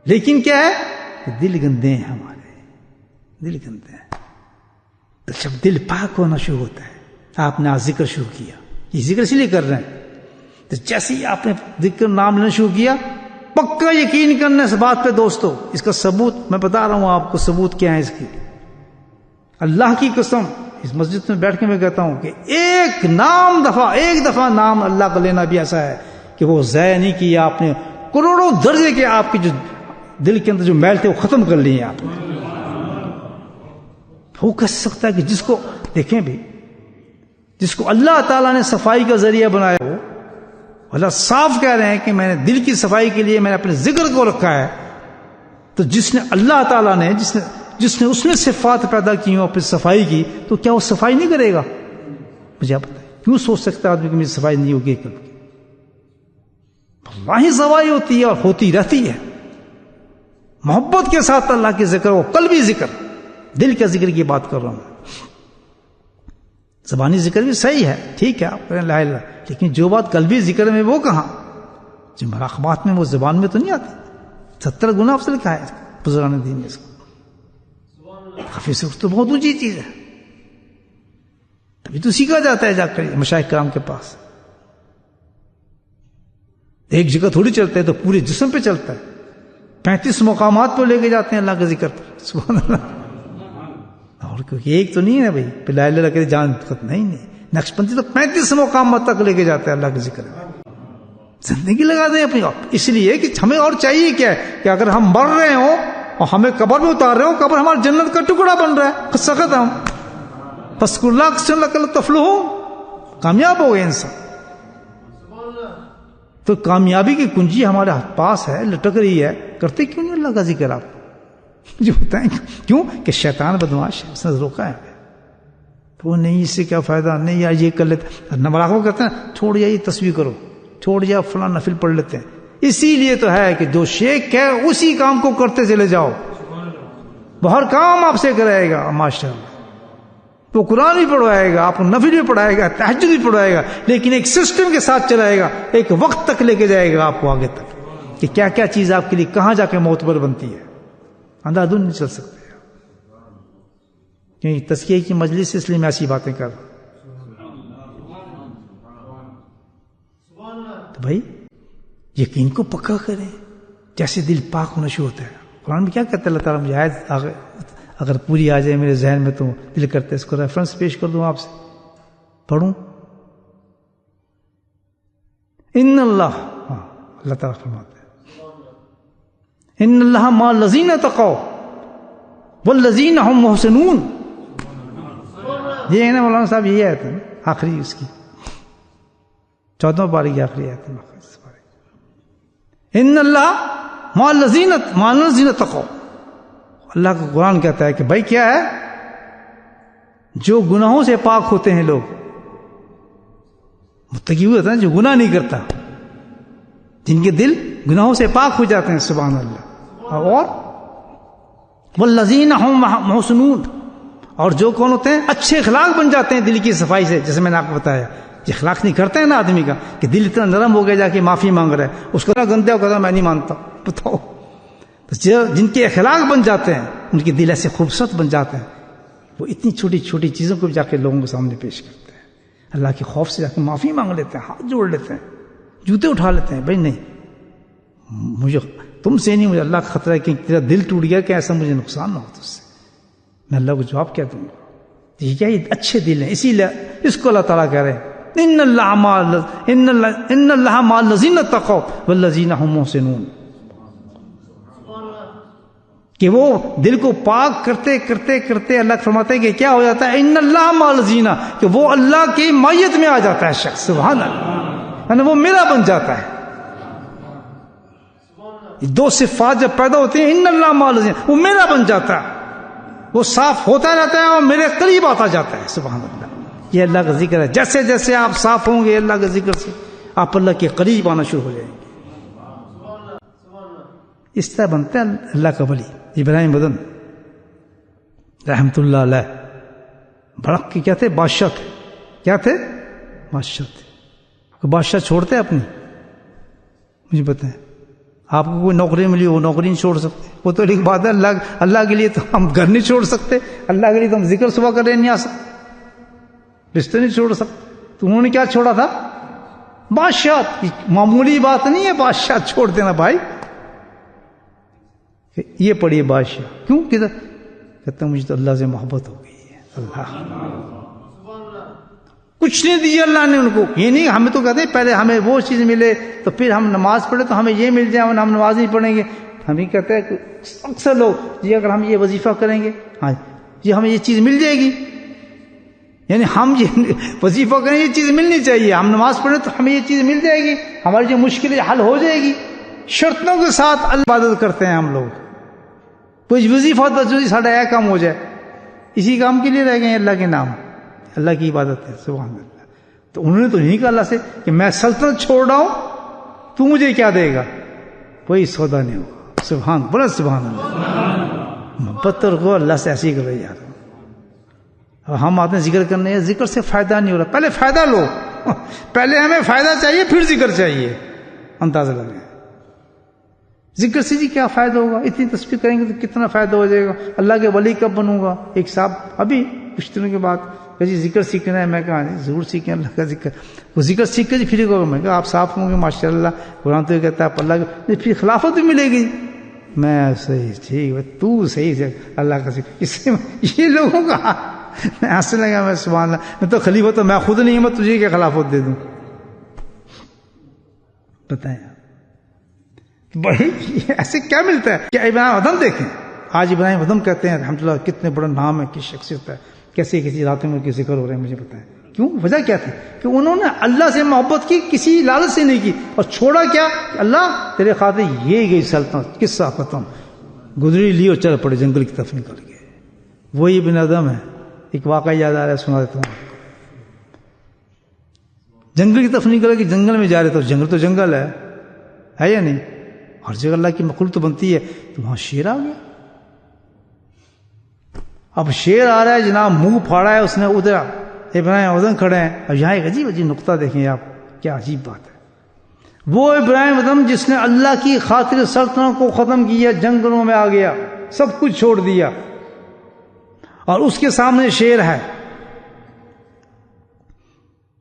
لیکن کیا ہے کہ دل گندے ہیں ہمارے, دل گندے ہیں. جب دل پاک ہونا شروع ہوتا ہے, آپ نے آج ذکر شروع کیا, یہ ذکر اس لیے کر رہے ہیں, تو جیسے ہی آپ نے ذکر نام لینا شروع کیا, پکا یقین کرنا اس بات پہ دوستو. اس کا ثبوت میں بتا رہا ہوں آپ کو, ثبوت کیا ہے اس کی. اللہ کی قسم اس مسجد میں بیٹھ کے میں کہتا ہوں کہ ایک دفعہ نام اللہ کا لینا بھی ایسا ہے کہ وہ ضائع نہیں کیا آپ نے. کروڑوں درجے کے آپ کی جو دل کے اندر جو میل تھے وہ ختم کر لیے آپ نے. وہ کہہ سکتا ہے کہ جس کو دیکھیں بھی, جس کو اللہ تعالیٰ نے صفائی کا ذریعہ بنایا ہو, اللہ صاف کہہ رہے ہیں کہ میں نے دل کی صفائی کے لیے میں نے اپنے ذکر کو رکھا ہے. تو جس نے اللہ تعالیٰ نے جس نے اس میں صفات پیدا کی ہوں اپنی صفائی کی, تو کیا وہ صفائی نہیں کرے گا؟ مجھے آپ بتائیں, کیوں سوچ سکتا ہے آدمی کہ میری صفائی نہیں ہوگی قلب کی؟ اللہ ہی صفائی ہوتی ہے اور ہوتی رہتی ہے. محبت کے ساتھ اللہ کے ذکر, وہ قلبی ذکر, دل کے ذکر کی بات کر رہا ہوں. زبانی ذکر بھی صحیح ہے, ٹھیک ہے آپ کریں لا الہ, لیکن جو بات قلبی ذکر میں وہ کہاں, جو مراقبات میں وہ زبان میں تو نہیں آتی. 70 گنا افضل کہا ہے بزرگان دین نے اس کو. خفی سے تو بہت اونچی چیز ہے, تبھی تو سیکھا جاتا ہے جا کر مشائخ کرام کے پاس. ایک جگہ تھوڑی چلتا ہے, تو پورے جسم پہ چلتا ہے. 35 مقامات پہ لے کے جاتے ہیں اللہ کے ذکر پر. سبحان اللہ. اور کیونکہ ایک تو نہیں ہے بھائی لا الہ الا جان ختم نہیں. نقشبندی تو 35 مقامات تک لے کے جاتے ہیں اللہ کے ذکر میں. زندگی لگا دیں اپنی. اس لیے کہ ہمیں اور چاہیے کیا ہے کہ اگر ہم مر رہے ہوں اور ہمیں قبر میں اتار رہے ہو, قبر ہمارا جنت کا ٹکڑا بن رہا ہے, سخت ہم فسکر اللہ تفلحو, کامیاب ہو گئے انسان. تو کامیابی کی کنجی ہمارے پاس ہے, لٹک رہی ہے. کرتے کیوں نہیں اللہ کا ذکر آپ جو بتائیں کیوں؟ کہ شیطان بدماش ہے, اس نے روکا ہے. تو وہ نہیں, اس سے کیا فائدہ, نہیں یار یہ کر لیتے. مراقبہ کرتے ہیں, چھوڑ جائیے تصویر کرو, چھوڑ جائے فلاں نفل پڑھ لیتے ہیں. اسی لیے تو ہے کہ جو شیخ ہے اسی کام کو کرتے چلے جاؤ, وہ ہر کام آپ سے کرائے گا ماشاءاللہ. وہ قرآن بھی پڑھوائے گا, آپ کو نفل بھی پڑھائے گا, تہجد بھی پڑھائے گا, لیکن ایک سسٹم کے ساتھ چلائے گا, ایک وقت تک لے کے جائے گا آپ کو آگے تک کہ کیا کیا چیز آپ کے لیے کہاں جا کے معتبر بنتی ہے. اندھا دھند نہیں چل سکتے. کیونکہ تزکیے کی مجلس ہے، اس لیے میں ایسی باتیں کر رہا ہوں. تو بھائی یقین کو پکا کریں، جیسے دل پاک ہونا شروع ہوتا ہے. قرآن میں کیا کہتا ہے اللہ تعالیٰ؟ مجھے آیت اگر پوری آ جائے میرے ذہن میں تو دل کرتا ہے اس کو ریفرنس پیش کر دوں آپ سے، پڑھوں. ان اللہ، ہاں اللہ تعالیٰ فرماتا ہے ان اللہ مع الذین اتقوا والذین هم محسنون. یہ ہے نا مولانا صاحب، یہی آیت ہے آخری اس کی 14 پارے کی آخری آیت ہے. ان اللہ مع الذین اتقوا، اللہ کا قرآن کہتا ہے کہ بھائی کیا ہے، جو گناہوں سے پاک ہوتے ہیں لوگ، متقی ہوتا ہے جو گناہ نہیں کرتا، جن کے دل گناہوں سے پاک ہو جاتے ہیں، سبحان اللہ. اور والذین هم محسنون، اور جو کون ہوتے ہیں، اچھے اخلاق بن جاتے ہیں دل کی صفائی سے. جیسے میں نے آپ کو بتایا، یہ اخلاق نہیں کرتے ہیں نا آدمی کا کہ دل اتنا نرم ہو گیا جا کے معافی مانگ رہا ہے، اس کو اتنا گندہ ہو گیا میں نہیں مانتا. بتاؤ، جن کے اخلاق بن جاتے ہیں، ان کے دل ایسے خوبصورت بن جاتے ہیں، وہ اتنی چھوٹی چھوٹی چیزوں کو جا کے لوگوں کے سامنے پیش کرتے ہیں، اللہ کے خوف سے جا کے معافی مانگ لیتے ہیں، ہاتھ جوڑ لیتے ہیں، جوتے اٹھا لیتے ہیں. بھائی نہیں، مجھے تم سے نہیں، مجھے اللہ کا خطرہ ہے کہ تیرا دل ٹوٹ گیا کہ ایسا مجھے نقصان نہ ہو تو اس سے میں اللہ کو جواب کیا دوں گا. یہ کیا، یہ اچھے دل ہیں، اسی لیے اس کو اللہ تعالیٰ کہہ رہے ہیں ان اللہ مع الذین اتقوا والذین هم محسنون، کہ وہ دل کو پاک کرتے کرتے کرتے اللہ فرماتے ہیں کہ کیا ہو جاتا ہے، ان اللہ مع الذین، کہ وہ اللہ کی معیت میں آ جاتا ہے شخص، سبحان اللہ، یعنی وہ میرا بن جاتا ہے. دو صفات جب پیدا ہوتی ہیں، ان اللہ مع الذین، وہ میرا بن جاتا ہے، وہ صاف ہوتا رہتا ہے اور میرے قریب آتا جاتا ہے، سبحان اللہ. یہ اللہ کا ذکر ہے. جیسے جیسے آپ صاف ہوں گے اللہ کے ذکر سے، آپ اللہ کے قریب آنا شروع ہو جائیں گے. اس طرح بنتے ہیں اللہ کا ولی. ابراہیم بدن رحمت اللہ علیہ بڑک کے کیا تھے، بادشاہ تھے. کیا تھے؟ بادشاہ تھے. بادشاہ چھوڑتے اپنی؟ مجھے بتائیں، آپ کو کوئی نوکری ملی، وہ نوکری نہیں چھوڑ سکتے. وہ تو ایک بات ہے، اللہ کے لیے تو ہم گھر نہیں چھوڑ سکتے، اللہ کے لیے تو ہم ذکر صبح کرنے نہیں آ سکتے، رشتے نہیں چھوڑ سکتے. تو انہوں نے کیا چھوڑا تھا؟ بادشاہ. معمولی بات نہیں ہے بادشاہ چھوڑ دینا بھائی. یہ پڑھیے بادشاہ کیوں، کدھر کہتا مجھے تو اللہ سے محبت ہو گئی ہے. اللہ کچھ نہیں دیا اللہ نے ان کو. یہ نہیں، ہمیں تو کہتے ہیں پہلے ہمیں وہ چیز ملے تو پھر ہم نماز پڑھے تو ہمیں یہ مل جائے، ہم نماز نہیں پڑھیں گے. ہم ہی کہتے ہیں کہ اکثر لوگ جی اگر ہم یہ وظیفہ کریں گے، ہاں جی ہمیں یہ چیز مل جائے گی، یعنی ہم یہ وظیفہ کریں یہ چیز ملنی چاہیے، ہم نماز پڑھیں تو ہمیں یہ چیز مل جائے گی، ہماری جو مشکلیں حل ہو جائے گی. شرطوں کے ساتھ اللہ عبادت کرتے ہیں ہم لوگ. کوئی وظیفہ تو ساڑھا ایک کام ہو جائے، اسی کام کے لیے رہ گئے ہیں اللہ کے نام، اللہ کی عبادت ہے، سبحان اللہ. تو انہوں نے تو نہیں کہا اللہ سے کہ میں سلطنت چھوڑ رہا ہوں، تو مجھے کیا دے گا، کوئی سودا نہیں ہوگا. سبحان بولے سبحان اللہ. محبت کو اللہ سے ایسی کرے یار. ہم آتے ہیں ذکر کرنے، ذکر سے فائدہ نہیں ہو رہا. پہلے فائدہ لو، پہلے ہمیں فائدہ چاہیے پھر ذکر چاہیے. اندازہ لگے ذکر سے جی کیا فائدہ ہوگا، اتنی تسبیح کریں گے تو کتنا فائدہ ہو جائے گا. اللہ کے ولی کب بنوں گا. ایک صاحب ابھی کچھ دنوں کے بعد کہ جی ذکر سیکھنا ہے. میں کہا ضرور سیکھیں اللہ کا ذکر. وہ ذکر سیکھ کے جی پھر ہوگا. میں کہا آپ صاف ہوں گے ماشاء اللہ، قرآن تو یہ کہتا ہے آپ اللہ کے، پھر خلافت بھی ملے گی. میں صحیح ٹھیک ہے، تو صحیح سے اللہ کا ذکر. اس سے یہ لوگوں کا میں ہنسنے لگا. میں سبحان اللہ، میں تو خلیفہ تو میں خود نہیں ہوں، میں تجھے کیا خلافت دے دوں. بتائیں بڑی ایسے کیا ملتا ہے. کہ ابراہیم ادم دیکھیں، آج ابراہیم ادم کہتے ہیں الحمدللہ، کتنے بڑا نام ہے، کس شخصیت ہے، کیسے کسی راتوں میں ذکر ہو رہے ہیں. مجھے بتائیں کیوں، وجہ کیا تھی؟ کہ انہوں نے اللہ سے محبت کی، کسی لالچ سے نہیں کی. اور چھوڑا کیا کہ اللہ تیرے خاطر یہ گئی سلطنت، قصہ ختم، گزری لی اور چل پڑے جنگل کی طرف نکل گئے. وہی ابن ادم ہے. ایک واقعہ یاد آ رہا ہے، سنا دیتا ہوں. جنگل کی طرف نکل کے جنگل میں جا رہے تو جنگل ہے یا نہیں؟ ہر جگہ اللہ کی مخلوق تو بنتی ہے. تو وہاں شیر آ گیا. اب شیر آ رہا ہے جناب، منہ پھاڑا ہے اس نے، ادھر ابراہیم ادم کھڑے ہیں. اب یہاں ایک عجیب نقطہ دیکھیں آپ، کیا عجیب بات ہے. وہ ابراہیم ادم جس نے اللہ کی خاطر سلطنت کو ختم کیا، جنگلوں میں آ گیا، سب کچھ چھوڑ دیا، اور اس کے سامنے شیر ہے،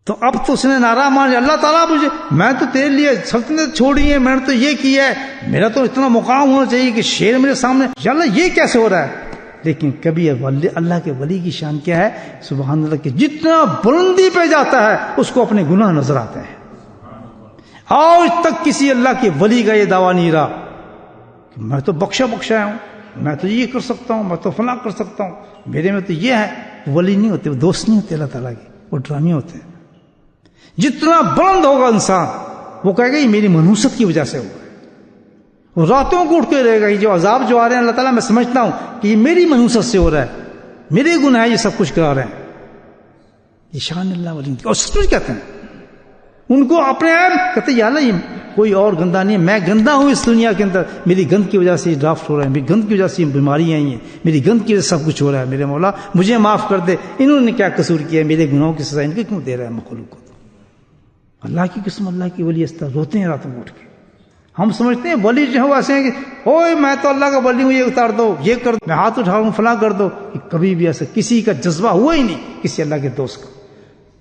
تو اب تو اس نے نعرہ مان لیا، اللہ تعالیٰ مجھے، میں تو تیرے لیے سلطنت چھوڑی ہے، میں نے تو یہ کیا ہے، میرا تو اتنا مقام ہونا چاہیے کہ شیر میرے سامنے، یا اللہ یہ کیسے ہو رہا ہے؟ لیکن کبھی اللہ کے ولی کی شان کیا ہے، سبحان اللہ، کہ جتنا بلندی پہ جاتا ہے اس کو اپنے گناہ نظر آتے ہیں۔ آج تک کسی اللہ کے ولی کا یہ دعویٰ نہیں رہا کہ میں تو بخشا ہوں، میں تو یہ کر سکتا ہوں، میں تو فلاں کر سکتا ہوں، میرے میں تو یہ ہے۔ ولی نہیں ہوتے، وہ دوست نہیں ہوتے اللہ تعالیٰ کے، وہ ڈرامی ہوتے ہیں۔ جتنا بلند ہوگا انسان، وہ کہے گا یہ میری منحوست کی وجہ سے ہوا ہے، وہ راتوں کو اٹھ کے رہے گا، یہ جو عذاب جو آ رہے ہیں اللہ تعالیٰ میں سمجھتا ہوں کہ یہ میری منحوست سے ہو رہا ہے، میرے گناہ یہ سب کچھ کرا رہے ہیں۔ یہ شان اللہ ولی، اور سچ کہتے ہیں، ان کو اپنے آپ کہتے ہیں یا اللہ یہ کوئی اور گندا نہیں ہے، میں گندا ہوں اس دنیا کے اندر، میری گند کی وجہ سے یہ ڈرافٹ ہو رہا ہے، میری گند کی وجہ سے یہ بیماریاں آئی ہیں، میری گند کی وجہ سے سب کچھ ہو رہا ہے، میرے مولا مجھے معاف کر دے، انہوں نے کیا قصور کیا ہے، میرے گناہوں کی سزا ان کو کیوں دے رہا ہے مخلوق کو؟ اللہ کی قسم، اللہ کی ولی اس طرح روتے ہیں راتوں کو اٹھ کے۔ ہم سمجھتے ہیں ولی جو ہے ایسے ہیں کہ اوئے میں تو اللہ کا ولی ہوں، یہ اتار دو، یہ کر دو، میں ہاتھ اٹھاؤں فلاں کر دو، کہ کبھی بھی ایسا کسی کا جذبہ ہوا ہی نہیں کسی اللہ کے دوست کا۔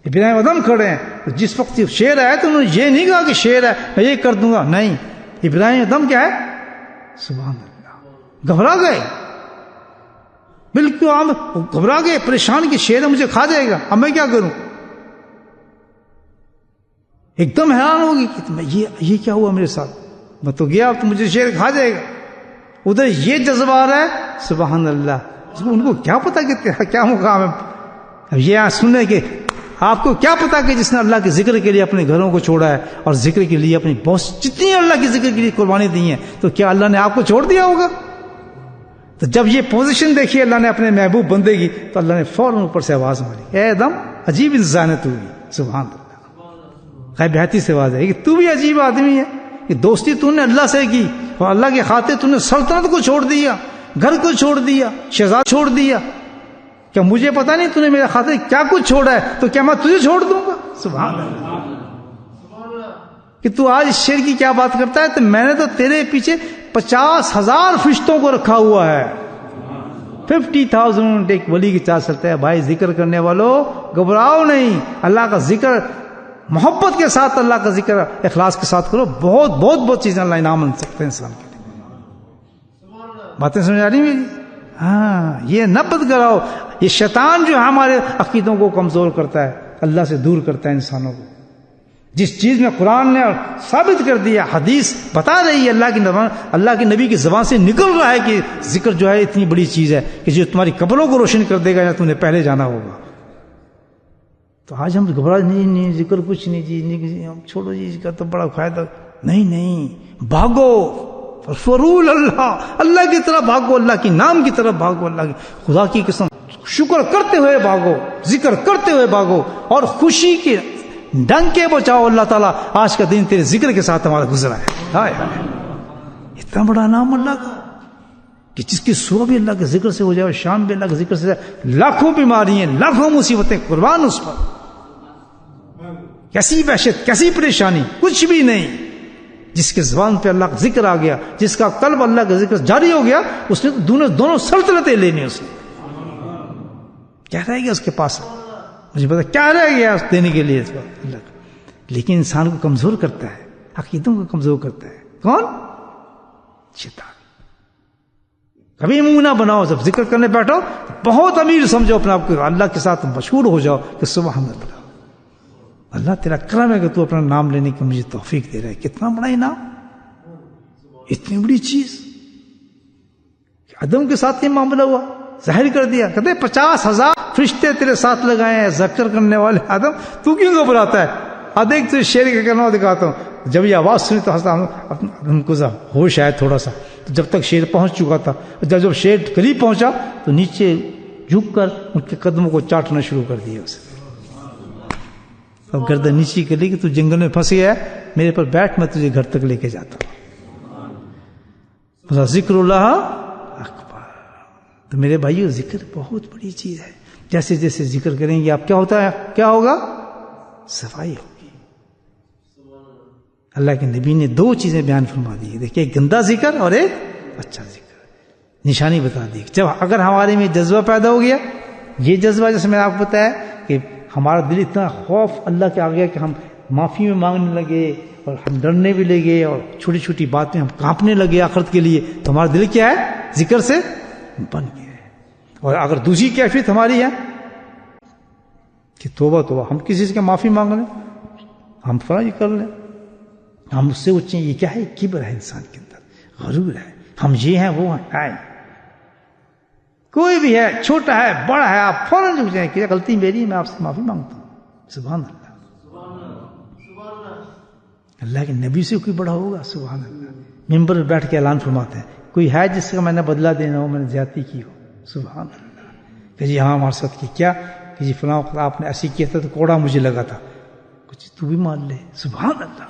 ابراہیم ادم کھڑے ہیں، تو جس وقت شیر آیا تو انہوں نے یہ نہیں کہا کہ شیر ہے میں یہ کر دوں گا، نہیں، ابراہیم ادم کیا ہے، سبحان اللہ، گھبرا گئے، بالکل عام گھبرا گئے، پریشان کہ شیر مجھے کھا جائے گا، اب میں کیا کروں؟ ایک دم حیران ہوگی کہ یہ کیا ہوا میرے ساتھ، میں تو گیا اب تو مجھے شیر کھا جائے گا۔ ادھر یہ جذبہ آ رہا ہے، سبحان اللہ، ان کو کیا پتا کہ تیرا کیا مقام ہے۔ اب یہ سننے کہ آپ کو کیا پتا کہ جس نے اللہ کے ذکر کے لیے اپنے گھروں کو چھوڑا ہے اور ذکر کے لیے اپنی بہت جتنی اللہ کے ذکر کے لیے قربانی دی ہیں، تو کیا اللہ نے آپ کو چھوڑ دیا ہوگا؟ تو جب یہ پوزیشن دیکھی اللہ نے اپنے محبوب بندے کی، تو اللہ نے فوراً اوپر سے آواز ماری، اے آدم عجیب انسان ہے تو بھی، سبحان اللہ، غیب حیاتی سے آواز ہے کہ تو بھی عجیب آدمی ہے، کہ دوستی تو نے اللہ سے کی اور اللہ کے خاطر تو نے سلطنت کو چھوڑ دیا، گھر کو چھوڑ دیا، شہزاد چھوڑ دیا، کیا مجھے پتا نہیں تو نے میرے خاطر کیا کچھ چھوڑا ہے، تو کیا میں تجھے چھوڑ دوں گا؟ سبحان اللہ، کہ تو آج اس شیر کی کیا بات کرتا ہے، تو میں نے تو تیرے پیچھے 50,000 فرشتوں کو رکھا ہوا ہے، 50,000 ایک ولی کی چال چلتا ہے۔ بھائی ذکر کرنے والوں گھبراؤ نہیں، اللہ کا ذکر محبت کے ساتھ، اللہ کا ذکر اخلاص کے ساتھ کرو، بہت چیزیں اللہ انعام دے سکتے ہیں انسان کے لیے۔ باتیں سمجھ آ رہی میری؟ ہاں، یہ نہ بد کراؤ، یہ شیطان جو ہمارے عقیدوں کو کمزور کرتا ہے، اللہ سے دور کرتا ہے انسانوں کو۔ جس چیز میں قرآن نے ثابت کر دیا، حدیث بتا رہی ہے، اللہ کے نبی کی زبان سے نکل رہا ہے کہ ذکر جو ہے اتنی بڑی چیز ہے کہ جو تمہاری قبروں کو روشن کر دے گا، یا تم نے پہلے جانا ہوگا۔ تو آج ہم گھبرا نہیں ذکر کچھ نہیں جی، ہم چھوڑو جی، اس کا تو بڑا فائدہ نہیں، بھاگو فرول اللہ کی طرف بھاگو، اللہ کے نام کی طرف بھاگو، اللہ کی خدا کی قسم شکر کرتے ہوئے بھاگو، ذکر کرتے ہوئے بھاگو، اور خوشی کے ڈنکے بچاؤ۔ اللہ تعالیٰ آج کا دن تیرے ذکر کے ساتھ ہمارا گزرا ہے، ہائے ہائے، اتنا بڑا نام اللہ کا کہ جس کی صبح بھی اللہ کے ذکر سے ہو جائے اور شام بھی اللہ کے ذکر سے ہو جائے، لاکھوں بیماریاں، لاکھوں مصیبتیں قربان اس پر، کیسی وحشت، کیسی پریشانی، کچھ بھی نہیں۔ جس کے زبان پہ اللہ کا ذکر آ گیا، جس کا قلب اللہ کا ذکر جاری ہو گیا، اس نے دونوں سلطنتیں لینی، اس نے کیا رہ گیا اس کے پاس؟ مجھے پتا کیا رہ گیا دینے کے لیے اللہ کا۔ لیکن انسان کو کمزور کرتا ہے، عقیدوں کو کمزور کرتا ہے، کون؟ شیطان۔ کبھی منہ نہ بناؤ، جب ذکر کرنے بیٹھو بہت امیر سمجھو اپنے آپ کو، اللہ کے ساتھ مشہور ہو جاؤ کہ سبحان اللہ، اللہ تیرا کرم ہے کہ تو اپنا نام لینے کی مجھے توفیق دے رہا ہے۔ کتنا بڑا انعام، اتنی بڑی چیز۔ آدم کے ساتھ یہ معاملہ ہوا، ظاہر کر دیا، کہتے 50,000 فرشتے تیرے ساتھ لگائے ہیں ذکر کرنے والے۔ آدم تو کیوں گھبراتا ہے؟ ادھک تو شیر کا کہنا دکھاتا ہوں، جب یہ آواز سنی تو ہنستا ہم کو ہوش آیا تھوڑا سا، تو جب تک شیر پہنچ چکا تھا، جب شیر قریب پہنچا تو نیچے جھک کر ان کے قدموں کو چاٹنا شروع کر دیا اسے، اب گردن نیچی کر لی کہ تو جنگل میں پھنس گیا ہے، میرے پر بیٹھ، میں تجھے گھر تک لے کے جاتا ہوں۔ ذکر اللہ اکبر۔ تو میرے بھائیو، ذکر بہت بڑی چیز ہے۔ جیسے جیسے ذکر کریں گے آپ، کیا ہوتا ہے، کیا ہوگا؟ صفائی ہوگی۔ اللہ کے نبی نے 2 چیزیں بیان فرما دی، دیکھیے، ایک گندا ذکر اور ایک اچھا ذکر۔ نشانی بتا دی. جب اگر ہمارے میں جذبہ پیدا ہو گیا، یہ جذبہ جیسے میں نے آپ کو بتایا کہ ہمارا دل اتنا خوف اللہ کے آ گیا کہ ہم معافی میں مانگنے لگے اور ہم ڈرنے بھی لگے اور چھوٹی چھوٹی بات میں ہم کانپنے لگے آخرت کے لیے، تو ہمارا دل کیا ہے؟ ذکر سے بن گیا ہے. اور اگر دوسری کیفیت ہماری ہے کہ توبہ توبہ، ہم کسی سے معافی مانگ لیں، ہم فلاں کر لیں، ہم اس سے اونچے، یہ کیا ہے؟ کبر ہے انسان کے اندر، غرور ہے، ہم یہ ہیں وہ ہیں. کوئی بھی ہے، چھوٹا ہے بڑا ہے، آپ فوراً جھک جائیں کہ غلطی میری ہے، میں آپ سے معافی مانگتا ہوں. سبحان اللہ. اللہ کے نبی سے کوئی بڑا ہوگا؟ سبحان اللہ. ممبر میں بیٹھ کے اعلان فرماتے ہیں کوئی ہے جس کا میں نے بدلہ دینا ہو، میں نے زیادتی کی ہو؟ سبحان اللہ. کہ جی ہاں ہمارے ساتھ کی کیا کہ جی فلاں وقت آپ نے ایسی کیا تھا تو کوڑا مجھے لگا تھا، کچھ تو بھی مان لے. سبحان اللہ.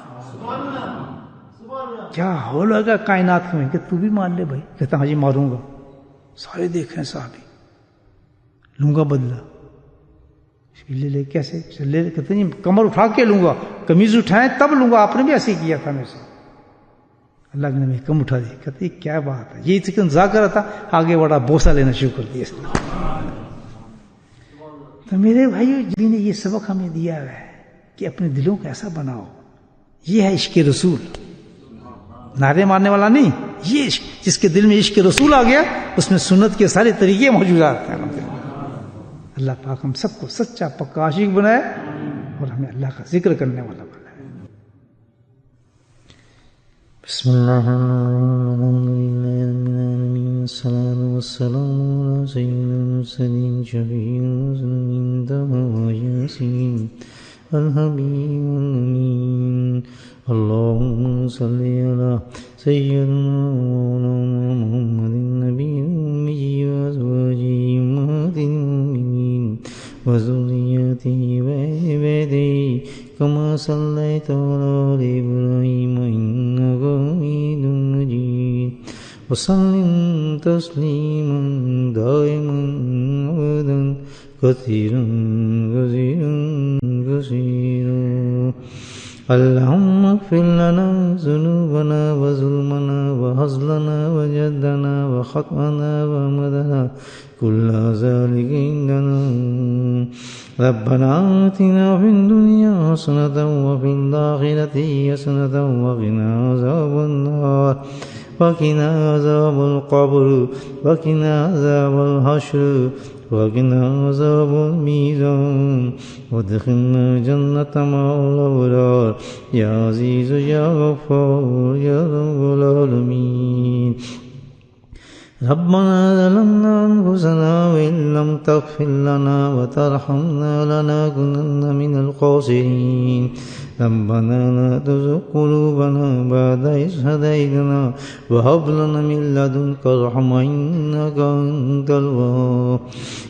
کیا ہو لگا کائنات میں کہ تو بھی مان لے بھائی. کہتا ہاں جی ماروں گا. سارے دیکھ رہے ہیں صحابی، لوں گا بدلہ. لے لے کیسے لے؟ کہتے نہیں کمر اٹھا کے لوں گا، قمیض اٹھائیں تب لوں گا، آپ نے بھی ایسے کیا تھا میرے سے. اللہ کے نبی کم اٹھا دی. کہتے کیا بات ہے، یہ چکن ذاکر تھا، آگے بڑا بوسہ لینا شروع کر دیا. تو میرے بھائیو جی نے یہ سبق ہمیں دیا ہے کہ اپنے دلوں کو ایسا بناؤ. یہ ہے عشق رسول. نعرے مارنے والا نہیں، یہ عشق، جس کے دل میں عشق رسول آ گیا اس میں سنت کے سارے طریقے موجودات ہیں. اللہ پاک ہم سب کو سچا پکا عاشق بنائے اور ہمیں اللہ کا ذکر کرنے والا بنائے. بسم اللہ الرحمن الرحیم. الصلاۃ والسلام علی سید المرسلین شفیع المذنبین یاسین الحبیب الامین. اللهم صل على سيدنا مولانا محمد النبي الأمي وأزواجه أمهات المؤمنين وذريته وعباده كما صليت على آل إبراهيم إنك حميد مجيد. وسلم تسليما دائما أبدا كثيرا كثيرا كثيرا. اللهم اغفر لنا ذنوبنا وظلمنا وهزلنا وجدنا وخطأنا وأمدنا كل ذلك عندنا. ربنا آتنا في الدنيا حسنة وفي الآخرة حسنة وقنا عذاب النار وقنا عذاب القبر وقنا عذاب الحشر وقنا عذاب الميزان وادخلنا جنة مع الأبرار يا عزيز يا غفار يا رب العالمين. ربنا ظلمنا أنفسنا وإن لم تغفر لنا وترحمنا لنكونن من الخاسرين. ربنا لا تزغ قلوبنا بعد إذ هديتنا وهب لنا من لدنك رحمة إنك أنت الوهاب.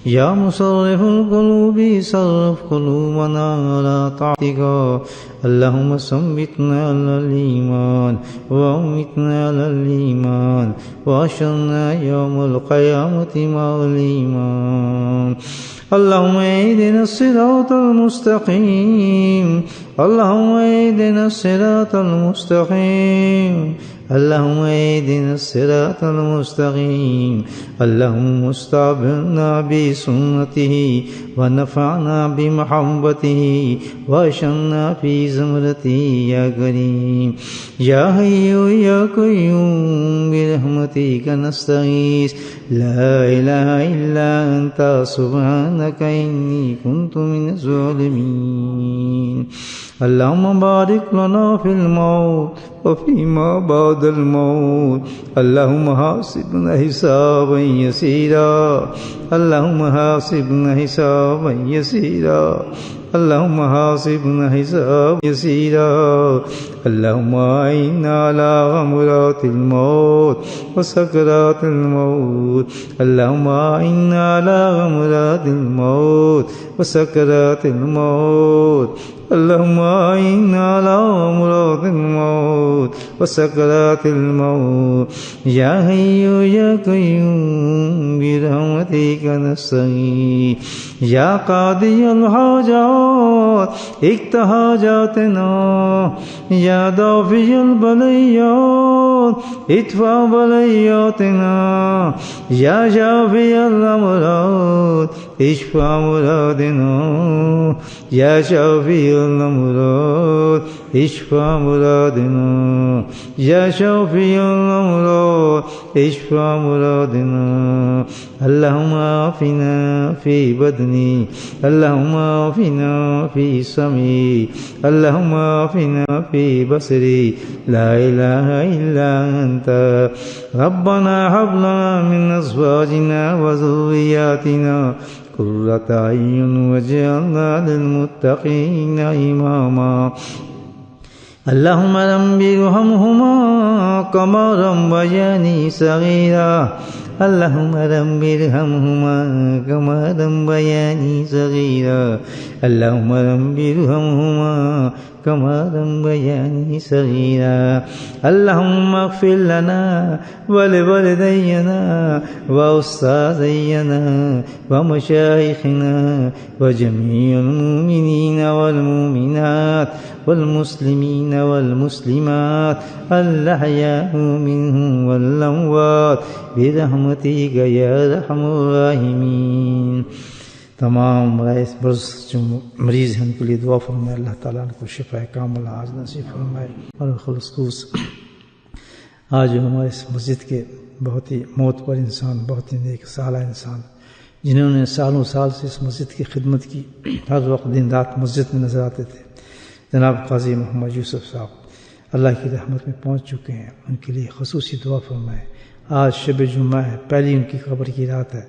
يا مصرف القلوب صرف قلوبنا على طاعتك. اللهم ثبتنا على الإيمان وأمتنا على الإيمان وأحشرنا يوم القيامة مع الإيمان. اللهم اهدنا الصراط المستقيم. اللهم اهدنا الصراط المستقيم. اللهم اهدنا الصراط المستقيم. اللهم استعبرنا بسنته ونفعنا بمحبته واشرنا في زمرته يا كريم يا حي يا قيوم برحمتك نستغيث. لا إله إلا أنت سبحانك إني كنت من الظالمين. اللهم بارك لنا في الموت وفيما بعد الموت. اللهم حاسبنا حسابا يسيرا. اللهم حاسبنا حسابا يسيرا. اللهم حاسبنا حسابا يسيرا. اللهم أعنا على غمرات الموت وسكرات الموت. اللهم أعنا على غمرات الموت وسكرات الموت. اللهم أعنا على غمرات الموت وسكرات الموت يا حي يا قيوم برحمتك نستغيث يا قاضي الحاجات اقض حاجاتنا يا دافع البليات ادفع بلياتنا يا شافي الأمراض اشفع مرادنا يا شافي الأمراض اشفع مرادنا يا شافي الأمراض اشفع مرادنا اللهم عافنا في بدني اللهم عافنا في سمعي اللهم عافنا في بصري لا إله إلا أنت ربنا هب لنا من أزواجنا وذرياتنا قرة أعين واجعلنا للمتقين إماما اللهم رب ارحمهما كما ربياني صغيرا اللهم رب ارحمهما كما ربياني صغيرا اللهم رب ارحمهما كما ربياني صغيرا اللهم اغفر لنا ولوالدينا وأستاذينا ومشايخنا وجميع المؤمنين والمؤمنات والمسلمين والمسلمات الأحياء منهم والأموات برحمتك يا أرحم الراحمين. تمام جو مریض ہیں ان کے لیے دعا فرمائے، اللہ تعالیٰ ان کو شفا کاملہ عاج نصیب فرمائے. اور خلوص آج ہمارے اس مسجد کے بہت ہی معتبر انسان، بہت ہی نیک صالح انسان، جنہوں نے سالوں سال سے اس مسجد کی خدمت کی، ہر وقت دن رات مسجد میں نظر آتے تھے، جناب قاضی محمد یوسف صاحب اللہ کی رحمت میں پہنچ چکے ہیں. ان کے لیے خصوصی دعا فرمائے. آج شب جمعہ ہے، پہلی ان کی قبر کی رات ہے،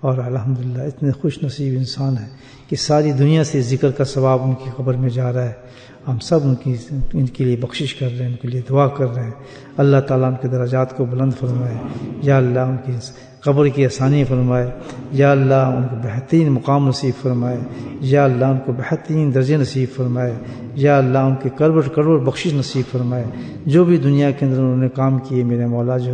اور الحمدللہ اتنے خوش نصیب انسان ہیں کہ ساری دنیا سے ذکر کا ثواب ان کی قبر میں جا رہا ہے. ہم سب ان کے لیے بخشش کر رہے ہیں، ان کے لیے دعا کر رہے ہیں. اللہ تعالیٰ ان کے درجات کو بلند فرمائے. یا اللہ ان کی قبر کی آسانی فرمائے. یا اللہ ان کو بہترین مقام نصیب فرمائے. یا اللہ ان کو بہترین درجے نصیب فرمائے. یا اللہ ان کے کروڑ بخشش نصیب فرمائے. جو بھی دنیا کے اندر انہوں نے کام کیے میرے مولا، جو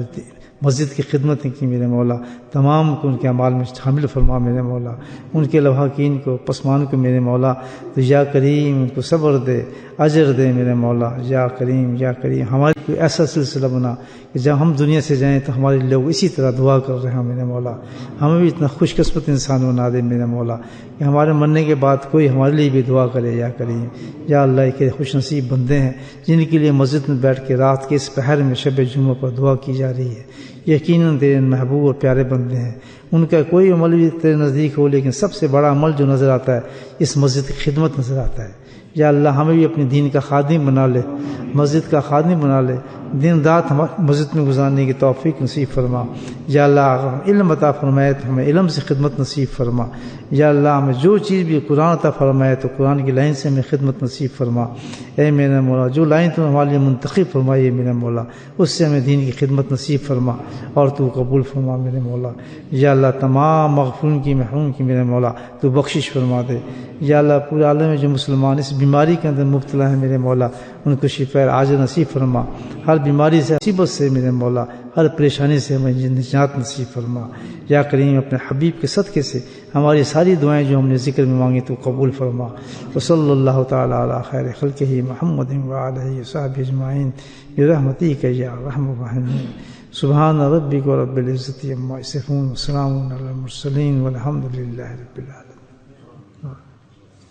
مسجد کی خدمت کی میرے مولا، تمام کو ان کے اعمال میں شامل فرما میرے مولا. ان کے لواحقین کو، پسمان کو میرے مولا تو یا کریم ان کو صبر دے، اجر دے میرے مولا. یا کریم یا کریم ہمارے کوئی ایسا سلسلہ بنا کہ جب ہم دنیا سے جائیں تو ہمارے لوگ اسی طرح دعا کر رہے ہیں میرے مولا. ہمیں بھی اتنا خوش قسمت انسان بنا دے میرے مولا کہ ہمارے مرنے کے بعد کوئی ہمارے لیے بھی دعا کرے. یا کریم یا اللہ کے خوش نصیب بندے ہیں جن کے لیے مسجد میں بیٹھ کے رات کے اس پہر میں شب جمعہ پر دعا کی جا رہی ہے. یقیناً تیرے محبوب اور پیارے بندے ہیں. ان کا کوئی عمل بھی تیرے نزدیک ہو، لیکن سب سے بڑا عمل جو نظر آتا ہے اس مسجد کی خدمت نظر آتا ہے. یا اللہ ہمیں بھی اپنے دین کا خادم بنا لے، مسجد کا خادم بنا لے. دن رات ہمارے مسجد میں گزارنے کی توفیق نصیب فرما. یا اللہ علم عطا فرمائے تو ہمیں علم سے خدمت نصیب فرما. یا اللہ ہمیں جو چیز بھی قرآن عطا فرمائے تو قرآن کی لائن سے ہمیں خدمت نصیب فرما. اے میرا مولا جو لائن تو ہمارے لیے منتخب فرمائی ہے میرا مولا، اس سے ہمیں دین کی خدمت نصیب فرما اور تو قبول فرما میرے مولا. یا اللہ تمام مغفورین کی محروم کی میرے مولا تو بخشش فرما دے. یا اللہ پورے عالم میں جو مسلمان اس بیماری کے اندر مبتلا ہیں میرے مولا ان کو شفا عاجل نصیب فرما. ہر بیماری سے، مصیبت سے میرے مولا، ہر پریشانی سے ہمیں نجات نصیب فرما. یا کریم اپنے حبیب کے صدقے سے ہماری ساری دعائیں جو ہم نے ذکر میں مانگی تو قبول فرما. وصلی اللہ تعالی علی خیر خلقہ محمد وعلیہ وصحبہ اجمعین برحمتک یا ارحم الراحمین. سبحان ربک رب العزۃ عما یصفون وسلام علی المرسلین والحمد للہ رب العالمین.